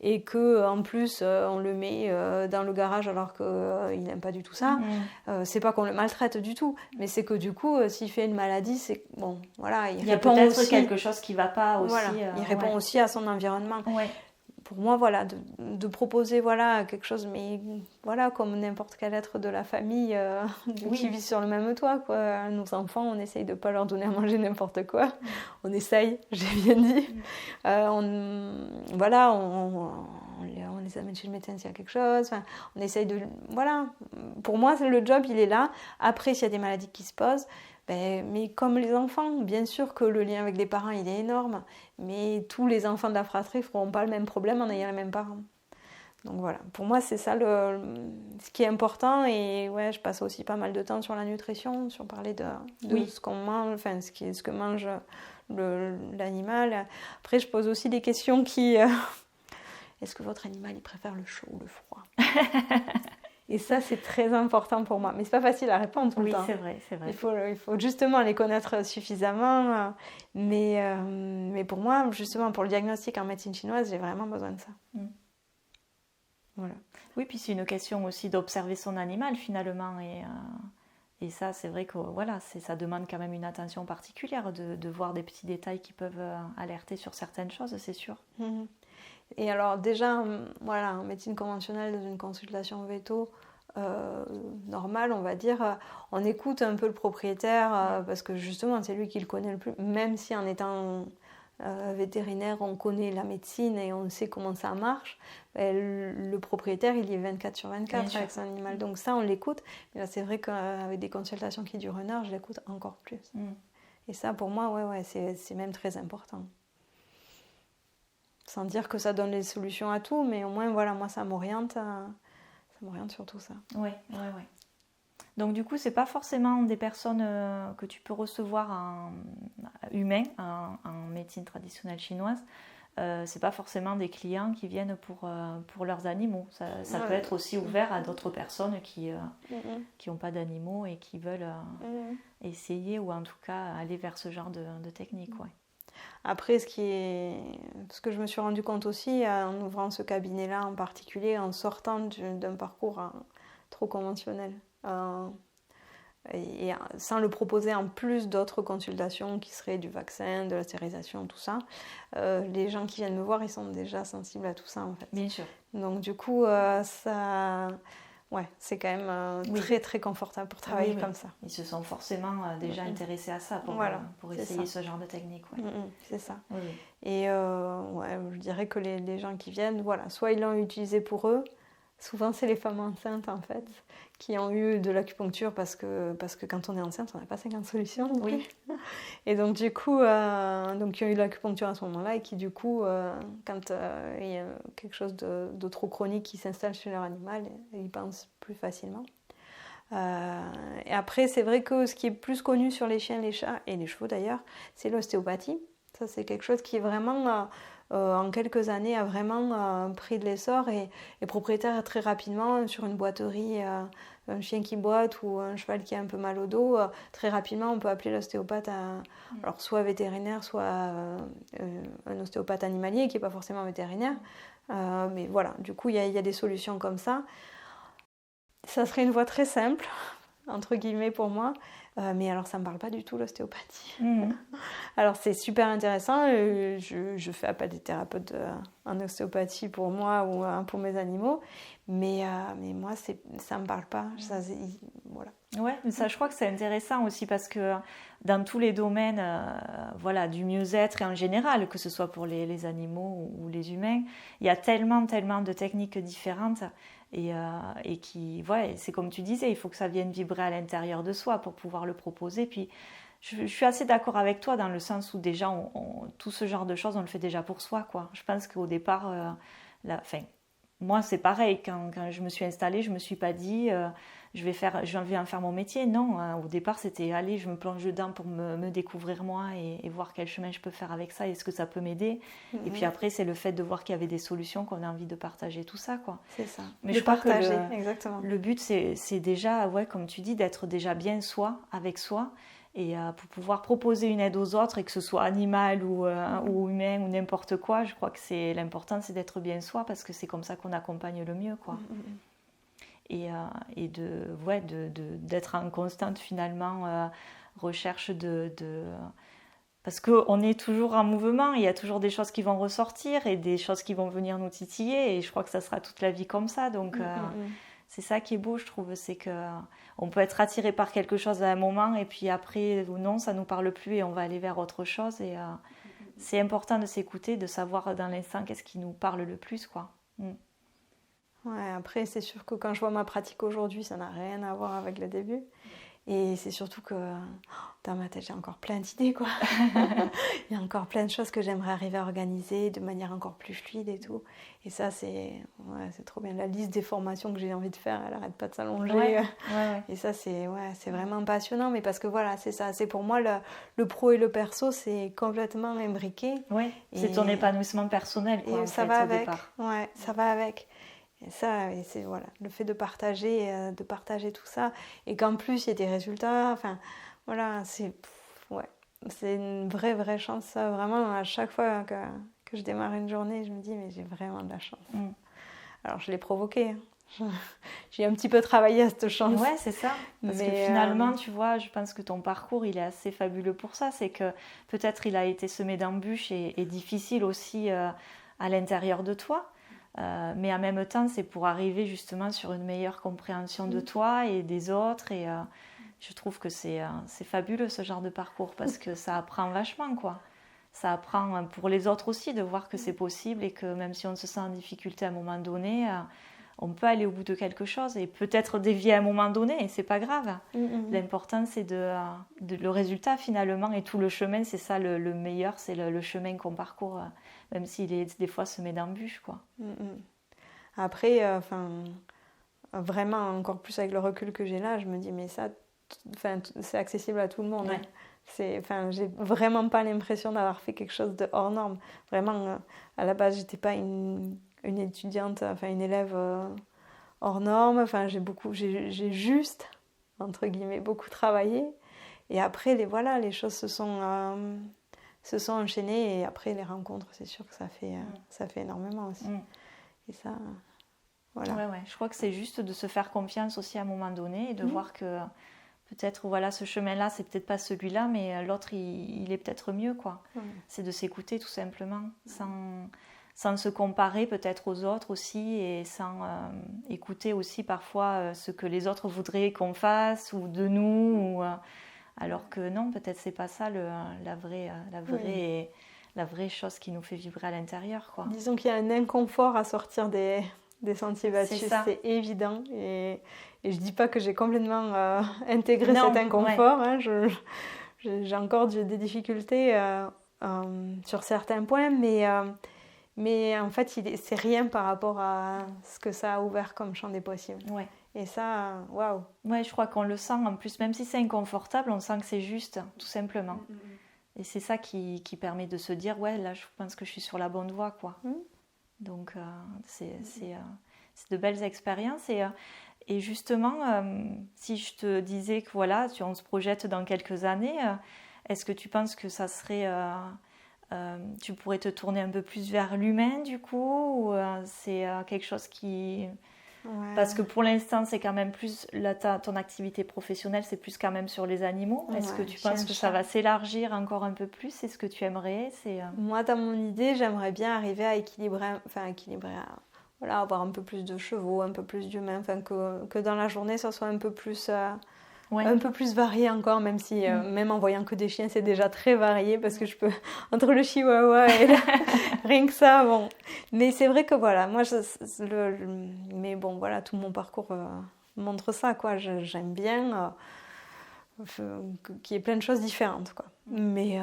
Speaker 2: et qu'en plus on le met dans le garage alors qu'il n'aime pas du tout ça, c'est pas qu'on le maltraite du tout, mais c'est que du coup s'il fait une maladie, c'est bon, voilà,
Speaker 1: il y a peut-être aussi quelque chose qui va pas aussi.
Speaker 2: Il répond aussi à son environnement. Pour moi, de proposer quelque chose, mais comme n'importe quel être de la famille qui vit sur le même toit, quoi. Nos enfants, on essaye de ne pas leur donner à manger n'importe quoi. On essaye, j'ai bien dit. On on les amène chez le médecin s'il y a quelque chose. Enfin, on essaye de... Voilà, pour moi, le job, il est là. Après, s'il y a des maladies qui se posent, mais comme les enfants, bien sûr que le lien avec les parents, il est énorme, mais tous les enfants de la fratrie ne feront pas le même problème en ayant les mêmes parents. Donc voilà, pour moi, c'est ça ce qui est important. Et ouais, je passe aussi pas mal de temps sur la nutrition, sur parler de ce qu'on mange, enfin, ce que mange l'animal. Après, je pose aussi des questions qui... Est-ce que votre animal, il préfère le chaud ou le froid? Et ça, c'est très important pour moi. Mais c'est pas facile à répondre tout le temps.
Speaker 1: Oui, c'est vrai.
Speaker 2: Il faut justement les connaître suffisamment. Mais pour moi, justement, pour le diagnostic en médecine chinoise, j'ai vraiment besoin de ça. Voilà.
Speaker 1: Oui, puis c'est une question aussi d'observer son animal finalement. Et ça, c'est vrai que voilà, ça demande quand même une attention particulière de voir des petits détails qui peuvent alerter sur certaines choses, c'est sûr.
Speaker 2: Et alors déjà, voilà, en médecine conventionnelle, dans une consultation veto normale, on va dire, on écoute un peu le propriétaire parce que justement, c'est lui qui le connaît le plus, même si en étant vétérinaire, on connaît la médecine et on sait comment ça marche. Le propriétaire, il y est 24/24 avec son animal. Donc ça, on l'écoute. Mais là, c'est vrai qu'avec des consultations qui durent 1 heure, je l'écoute encore plus. Et ça, pour moi, ouais, c'est même très important. Sans dire que ça donne les solutions à tout, mais au moins, voilà, moi, ça m'oriente sur tout ça.
Speaker 1: Oui. Donc du coup, c'est pas forcément des personnes que tu peux recevoir en médecine traditionnelle chinoise. C'est pas forcément des clients qui viennent pour leurs animaux. Ça peut être aussi ouvert à d'autres personnes qui n'ont pas d'animaux et qui veulent essayer ou en tout cas aller vers ce genre de technique. Ouais.
Speaker 2: Après, ce que je me suis rendu compte aussi en ouvrant ce cabinet-là en particulier, en sortant d'un parcours trop conventionnel, et sans le proposer en plus d'autres consultations qui seraient du vaccin, de la stérilisation, tout ça, les gens qui viennent me voir, ils sont déjà sensibles à tout ça en fait.
Speaker 1: Bien sûr.
Speaker 2: Donc du coup, c'est quand même très très confortable pour travailler comme ça.
Speaker 1: Ils se sont forcément déjà intéressés à ça pour essayer ce genre de technique. Ouais.
Speaker 2: C'est ça. Oui. Et je dirais que les gens qui viennent, voilà, soit ils l'ont utilisé pour eux, souvent c'est les femmes enceintes en fait, qui ont eu de l'acupuncture parce que quand on est enceinte, on n'a pas 50 solutions.
Speaker 1: Oui.
Speaker 2: Et donc du coup, qui ont eu de l'acupuncture à ce moment-là et qui du coup, quand il y a quelque chose de trop chronique qui s'installe chez leur animal, ils pensent plus facilement. Et après, c'est vrai que ce qui est plus connu sur les chiens, les chats et les chevaux d'ailleurs, c'est l'ostéopathie. Ça, c'est quelque chose qui est vraiment... en quelques années, a vraiment pris de l'essor et propriétaire très rapidement sur une boiterie, un chien qui boite ou un cheval qui a un peu mal au dos, très rapidement on peut appeler l'ostéopathe, alors soit vétérinaire, soit un ostéopathe animalier qui n'est pas forcément vétérinaire. Mais voilà, du coup il y a des solutions comme ça. Ça serait une voie très simple, entre guillemets pour moi. Mais alors ça ne me parle pas du tout l'ostéopathie. Alors c'est super intéressant, je fais appel des thérapeutes en ostéopathie pour moi ou pour mes animaux, mais moi ça ne me parle pas. Voilà.
Speaker 1: Ouais, mais ça je crois que c'est intéressant aussi parce que dans tous les domaines du mieux-être et en général, que ce soit pour les animaux ou les humains, il y a tellement de techniques différentes. Et qui, c'est comme tu disais, il faut que ça vienne vibrer à l'intérieur de soi pour pouvoir le proposer. Puis je suis assez d'accord avec toi dans le sens où déjà tout ce genre de choses on le fait déjà pour soi, quoi. Je pense qu'au départ, moi c'est pareil, quand je me suis installée, je me suis pas dit je vais en faire mon métier. Non, au départ c'était allez, je me plonge dedans pour me découvrir moi et voir quel chemin je peux faire avec ça et est-ce que ça peut m'aider. Et puis après c'est le fait de voir qu'il y avait des solutions qu'on a envie de partager tout ça, quoi.
Speaker 2: C'est ça.
Speaker 1: Mais je crois que
Speaker 2: exactement.
Speaker 1: Le but c'est déjà, comme tu dis, d'être déjà bien soi avec soi et pour pouvoir proposer une aide aux autres et que ce soit animal ou humain ou n'importe quoi. Je crois que l'important c'est d'être bien soi parce que c'est comme ça qu'on accompagne le mieux, quoi. Et d'être en constante finalement recherche parce qu'on est toujours en mouvement, il y a toujours des choses qui vont ressortir et des choses qui vont venir nous titiller et je crois que ça sera toute la vie comme ça, donc c'est ça qui est beau, je trouve, c'est qu'on peut être attiré par quelque chose à un moment et puis après ou non, ça ne nous parle plus et on va aller vers autre chose et c'est important de s'écouter, de savoir dans l'instant qu'est-ce qui nous parle le plus, quoi.
Speaker 2: Ouais, après, c'est sûr que quand je vois ma pratique aujourd'hui, ça n'a rien à voir avec le début. Et c'est surtout que dans ma tête, j'ai encore plein d'idées, quoi. Il y a encore plein de choses que j'aimerais arriver à organiser de manière encore plus fluide et tout. Et ça, c'est trop bien. La liste des formations que j'ai envie de faire, elle n'arrête pas de s'allonger.
Speaker 1: Ouais.
Speaker 2: Et ça, c'est vraiment passionnant. Mais parce que voilà, c'est ça. C'est pour moi, le pro et le perso, c'est complètement imbriqué.
Speaker 1: Ouais, c'est ton épanouissement personnel, quoi,
Speaker 2: et
Speaker 1: en
Speaker 2: ça
Speaker 1: fait,
Speaker 2: va
Speaker 1: au
Speaker 2: avec.
Speaker 1: départ.
Speaker 2: Ouais, ça va avec. Et ça, c'est voilà, le fait de partager tout ça, et qu'en plus il y ait des résultats, enfin voilà, c'est une vraie chance, ça, vraiment. À chaque fois que je démarre une journée, je me dis mais j'ai vraiment de la chance. Alors je l'ai provoqué, hein. J'ai un petit peu travaillé à cette chance.
Speaker 1: Ouais, c'est ça. Parce que finalement, tu vois, je pense que ton parcours, il est assez fabuleux pour ça. C'est que peut-être il a été semé d'embûches et difficile aussi à l'intérieur de toi. Mais en même temps, c'est pour arriver justement sur une meilleure compréhension de toi et des autres. Et je trouve que c'est fabuleux ce genre de parcours parce que ça apprend vachement, quoi. Ça apprend pour les autres aussi de voir que c'est possible et que même si on se sent en difficulté à un moment donné, on peut aller au bout de quelque chose et peut-être dévier à un moment donné et c'est pas grave. L'important c'est le résultat finalement et tout le chemin, c'est ça le meilleur, c'est le chemin qu'on parcourt, même s'il est des fois semé d'embûches, quoi.
Speaker 2: Après, vraiment encore plus avec le recul que j'ai là, je me dis mais ça, c'est accessible à tout le monde.
Speaker 1: Ouais.
Speaker 2: J'ai vraiment pas l'impression d'avoir fait quelque chose de hors norme. Vraiment, à la base, j'étais pas une étudiante, une élève hors norme. J'ai juste, entre guillemets, beaucoup travaillé. Et après, les choses se sont enchaînées. Et après, les rencontres, c'est sûr que ça fait énormément aussi. Et ça, voilà.
Speaker 1: Ouais. Je crois que c'est juste de se faire confiance aussi à un moment donné et de voir que peut-être, voilà, ce chemin-là, c'est peut-être pas celui-là, mais l'autre, il est peut-être mieux, quoi. C'est de s'écouter tout simplement, sans se comparer peut-être aux autres aussi et sans écouter aussi parfois ce que les autres voudraient qu'on fasse ou de nous, alors que non, peut-être c'est pas ça la vraie chose qui nous fait vibrer à l'intérieur, quoi.
Speaker 2: Disons qu'il y a un inconfort à sortir des sentiers battus, c'est évident. Et je dis pas que j'ai complètement intégré cet inconfort. Hein, j'ai encore des difficultés sur certains points, mais en fait, c'est rien par rapport à ce que ça a ouvert comme champ des possibles.
Speaker 1: Ouais.
Speaker 2: Et ça, waouh.
Speaker 1: Ouais, je crois qu'on le sent en plus, même si c'est inconfortable, on sent que c'est juste, tout simplement. Et c'est ça qui permet de se dire, ouais, là, je pense que je suis sur la bonne voie, quoi. Donc, c'est de belles expériences. Et justement, si je te disais que voilà, on se projette dans quelques années, est-ce que tu penses que ça serait... tu pourrais te tourner un peu plus vers l'humain, du coup, ou c'est quelque chose qui...
Speaker 2: Ouais.
Speaker 1: Parce que pour l'instant, c'est quand même plus... ton activité professionnelle, c'est plus quand même sur les animaux. Est-ce que tu penses que ça va s'élargir encore un peu plus? C'est ce que tu aimerais?
Speaker 2: Moi, dans mon idée, j'aimerais bien arriver à équilibrer, avoir un peu plus de chevaux, un peu plus d'humains, que dans la journée, ça soit un peu plus varié encore, même si, même en voyant que des chiens, c'est déjà très varié, parce que je peux, entre le chihuahua et rien que ça, bon. Mais c'est vrai que voilà, moi, mais bon, voilà, tout mon parcours montre ça, quoi. J'aime bien qu'il y ait plein de choses différentes, quoi. Mais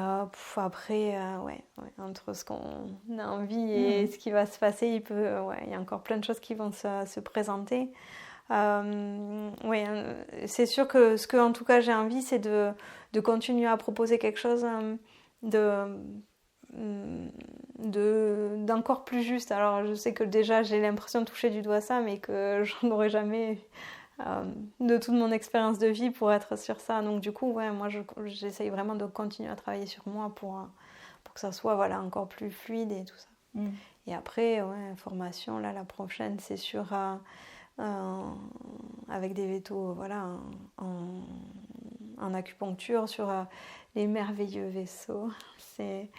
Speaker 2: après, entre ce qu'on a envie et ce qui va se passer, il y a encore plein de choses qui vont se présenter. C'est sûr que ce que en tout cas j'ai envie, c'est de continuer à proposer quelque chose d'encore plus juste. Alors je sais que déjà j'ai l'impression de toucher du doigt ça, mais que j'en aurais jamais de toute mon expérience de vie pour être sur ça. Donc du coup, moi j'essaye vraiment de continuer à travailler sur moi pour que ça soit encore plus fluide et tout ça. Et après, formation, là la prochaine, c'est sur avec des vétos en acupuncture sur les merveilleux vaisseaux. C'est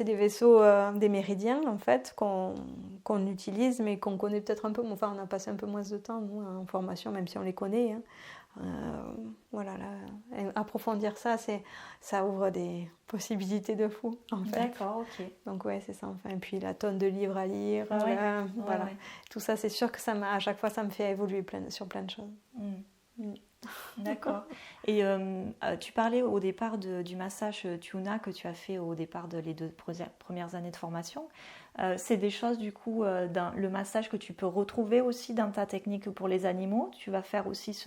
Speaker 2: des vaisseaux, des méridiens en fait, qu'on utilise mais qu'on connaît peut-être un peu, on a passé un peu moins de temps nous en formation, même si on les connaît, Voilà, là, approfondir ça, ça ouvre des possibilités de fou, en fait.
Speaker 1: D'accord, ok.
Speaker 2: Donc ouais, c'est ça. Enfin, et puis la tonne de livres à lire, voilà.
Speaker 1: Ouais.
Speaker 2: Tout ça, c'est sûr que à chaque fois, ça me fait évoluer sur plein de choses.
Speaker 1: D'accord. Et tu parlais au départ du massage Tuna que tu as fait au départ les 2 premières années de formation. C'est des choses du coup dans le massage que tu peux retrouver aussi dans ta technique pour les animaux. Tu vas faire aussi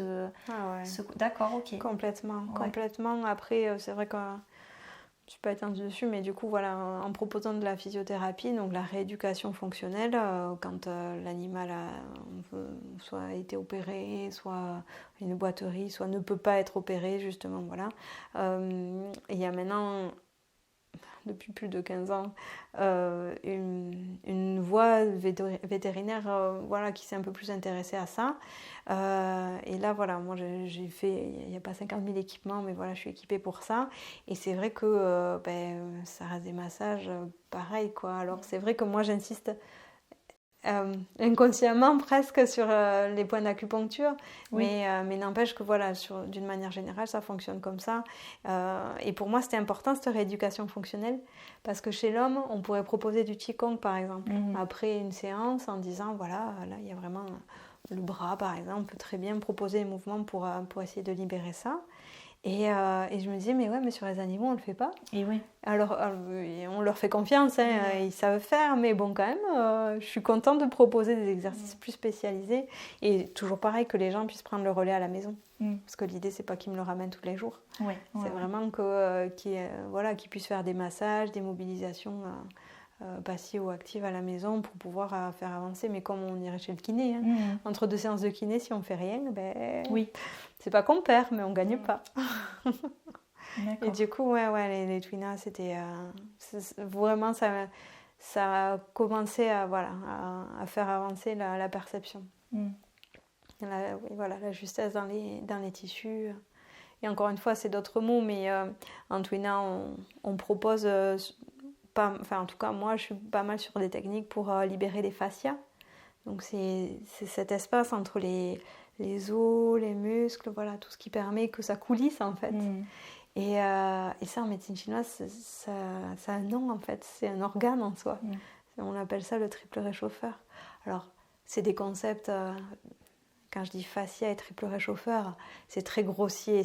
Speaker 1: D'accord, ok.
Speaker 2: Complètement. Après, c'est vrai que je suis pas éteinte dessus, mais du coup, voilà, en proposant de la physiothérapie, donc la rééducation fonctionnelle, quand l'animal a soit été opéré, soit une boiterie, soit ne peut pas être opéré, justement, voilà. Il y a maintenant, depuis plus de 15 ans, une voie vétérinaire voilà, qui s'est un peu plus intéressée à ça. Et là, voilà, moi j'ai fait, il n'y a pas 50 000 équipements, mais voilà, je suis équipée pour ça. Et c'est vrai que ça reste des massages pareil, quoi. Alors c'est vrai que moi j'insiste inconsciemment presque sur les points d'acupuncture, mais n'empêche que voilà, d'une manière générale, ça fonctionne comme ça. Et pour moi, c'était important cette rééducation fonctionnelle parce que chez l'homme, on pourrait proposer du Qigong par exemple après une séance en disant voilà, là il y a vraiment le bras par exemple, on peut très bien proposer des mouvements pour essayer de libérer ça. Et je me disais, mais sur les animaux, on ne le fait pas.
Speaker 1: Et oui.
Speaker 2: Alors, on leur fait confiance, ils savent faire, mais bon, quand même, je suis contente de proposer des exercices plus spécialisés. Et toujours pareil, que les gens puissent prendre le relais à la maison. Parce que l'idée, c'est pas qu'ils me le ramènent tous les jours. C'est vraiment qu'ils puissent faire des massages, des mobilisations passives ou actives à la maison pour pouvoir faire avancer. Mais comme on irait chez le kiné, entre 2 séances de kiné, si on fait rien, c'est pas qu'on perd, mais on gagne pas. Et du coup, les Twinas, c'était vraiment ça a commencé à faire avancer la perception. La justesse dans les tissus. Et encore une fois, c'est d'autres mots, mais en Twina, on propose, en tout cas, moi, je suis pas mal sur des techniques pour libérer les fascias. Donc, c'est cet espace entre les os, les muscles, voilà, tout ce qui permet que ça coulisse, en fait. Et ça, en médecine chinoise, ça a un nom, en fait. C'est un organe en soi. On appelle ça le triple réchauffeur. Alors, c'est des concepts... quand je dis fascia et triple réchauffeur, c'est très grossier.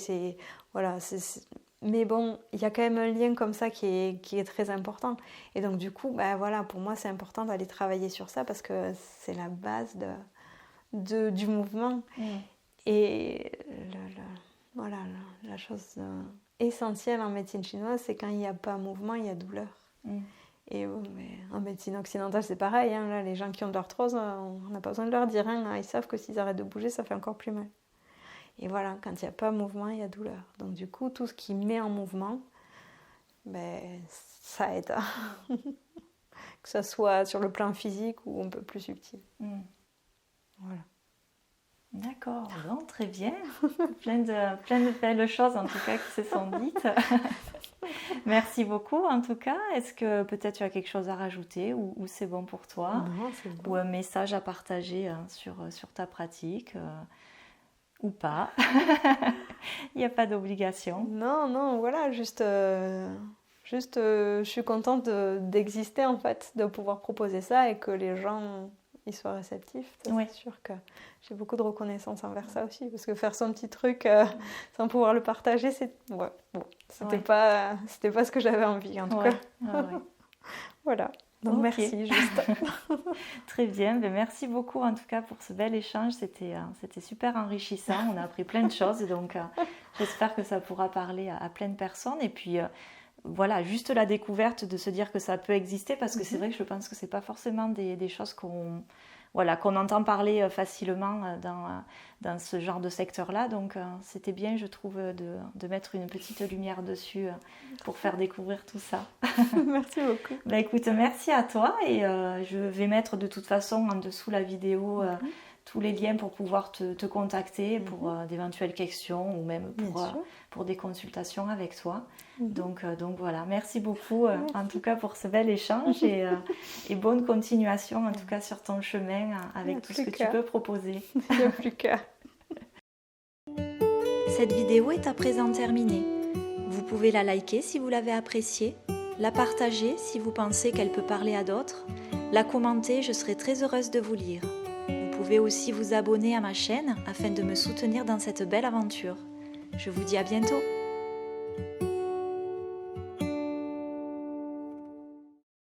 Speaker 2: Mais bon, il y a quand même un lien comme ça qui est très important. Et donc, du coup, pour moi, c'est important d'aller travailler sur ça parce que c'est la base du mouvement. Et la chose essentielle en médecine chinoise, c'est quand il n'y a pas mouvement, il y a douleur. Et en médecine occidentale, c'est pareil. Là, les gens qui ont de l'arthrose, on n'a pas besoin de leur dire. Ils savent que s'ils arrêtent de bouger, ça fait encore plus mal. Et voilà, quand il n'y a pas mouvement, il y a douleur. Donc du coup, tout ce qui met en mouvement, ça aide. Que ce soit sur le plan physique ou un peu plus subtil. Voilà.
Speaker 1: D'accord, bon, très bien. plein de belles choses en tout cas qui se sont dites. Merci beaucoup en tout cas. Est-ce que peut-être tu as quelque chose à rajouter ou c'est bon pour toi?
Speaker 2: Non, c'est bon.
Speaker 1: Ou un message à partager sur ta pratique ou pas? Il n'y a pas d'obligation.
Speaker 2: Non, voilà, juste je suis contente d'exister en fait, de pouvoir proposer ça et que les gens ils soient réceptifs. C'est sûr que j'ai beaucoup de reconnaissance envers ça aussi, parce que faire son petit truc sans pouvoir le partager, c'était pas ce que j'avais envie en tout cas. Voilà. Donc merci juste.
Speaker 1: Très bien, merci beaucoup en tout cas pour ce bel échange, c'était super enrichissant, on a appris plein de choses, donc j'espère que ça pourra parler à plein de personnes. Et puis voilà, juste la découverte de se dire que ça peut exister, parce que c'est vrai que je pense que c'est pas forcément des choses qu'on entend parler facilement dans ce genre de secteur-là. Donc c'était bien, je trouve, de mettre une petite lumière dessus pour faire découvrir tout ça.
Speaker 2: Merci beaucoup.
Speaker 1: Écoute, merci à toi, et je vais mettre de toute façon en dessous la vidéo tous les liens pour pouvoir te contacter pour d'éventuelles questions ou même pour des consultations avec toi. Donc voilà, merci beaucoup en tout cas pour ce bel échange, et bonne continuation en tout cas sur ton chemin avec tout ce que tu peux proposer.
Speaker 2: Il n'y a plus qu'à.
Speaker 1: Cette vidéo est à présent terminée. Vous pouvez la liker si vous l'avez appréciée, la partager si vous pensez qu'elle peut parler à d'autres, la commenter, je serai très heureuse de vous lire. Vous pouvez aussi vous abonner à ma chaîne afin de me soutenir dans cette belle aventure. Je vous dis à bientôt.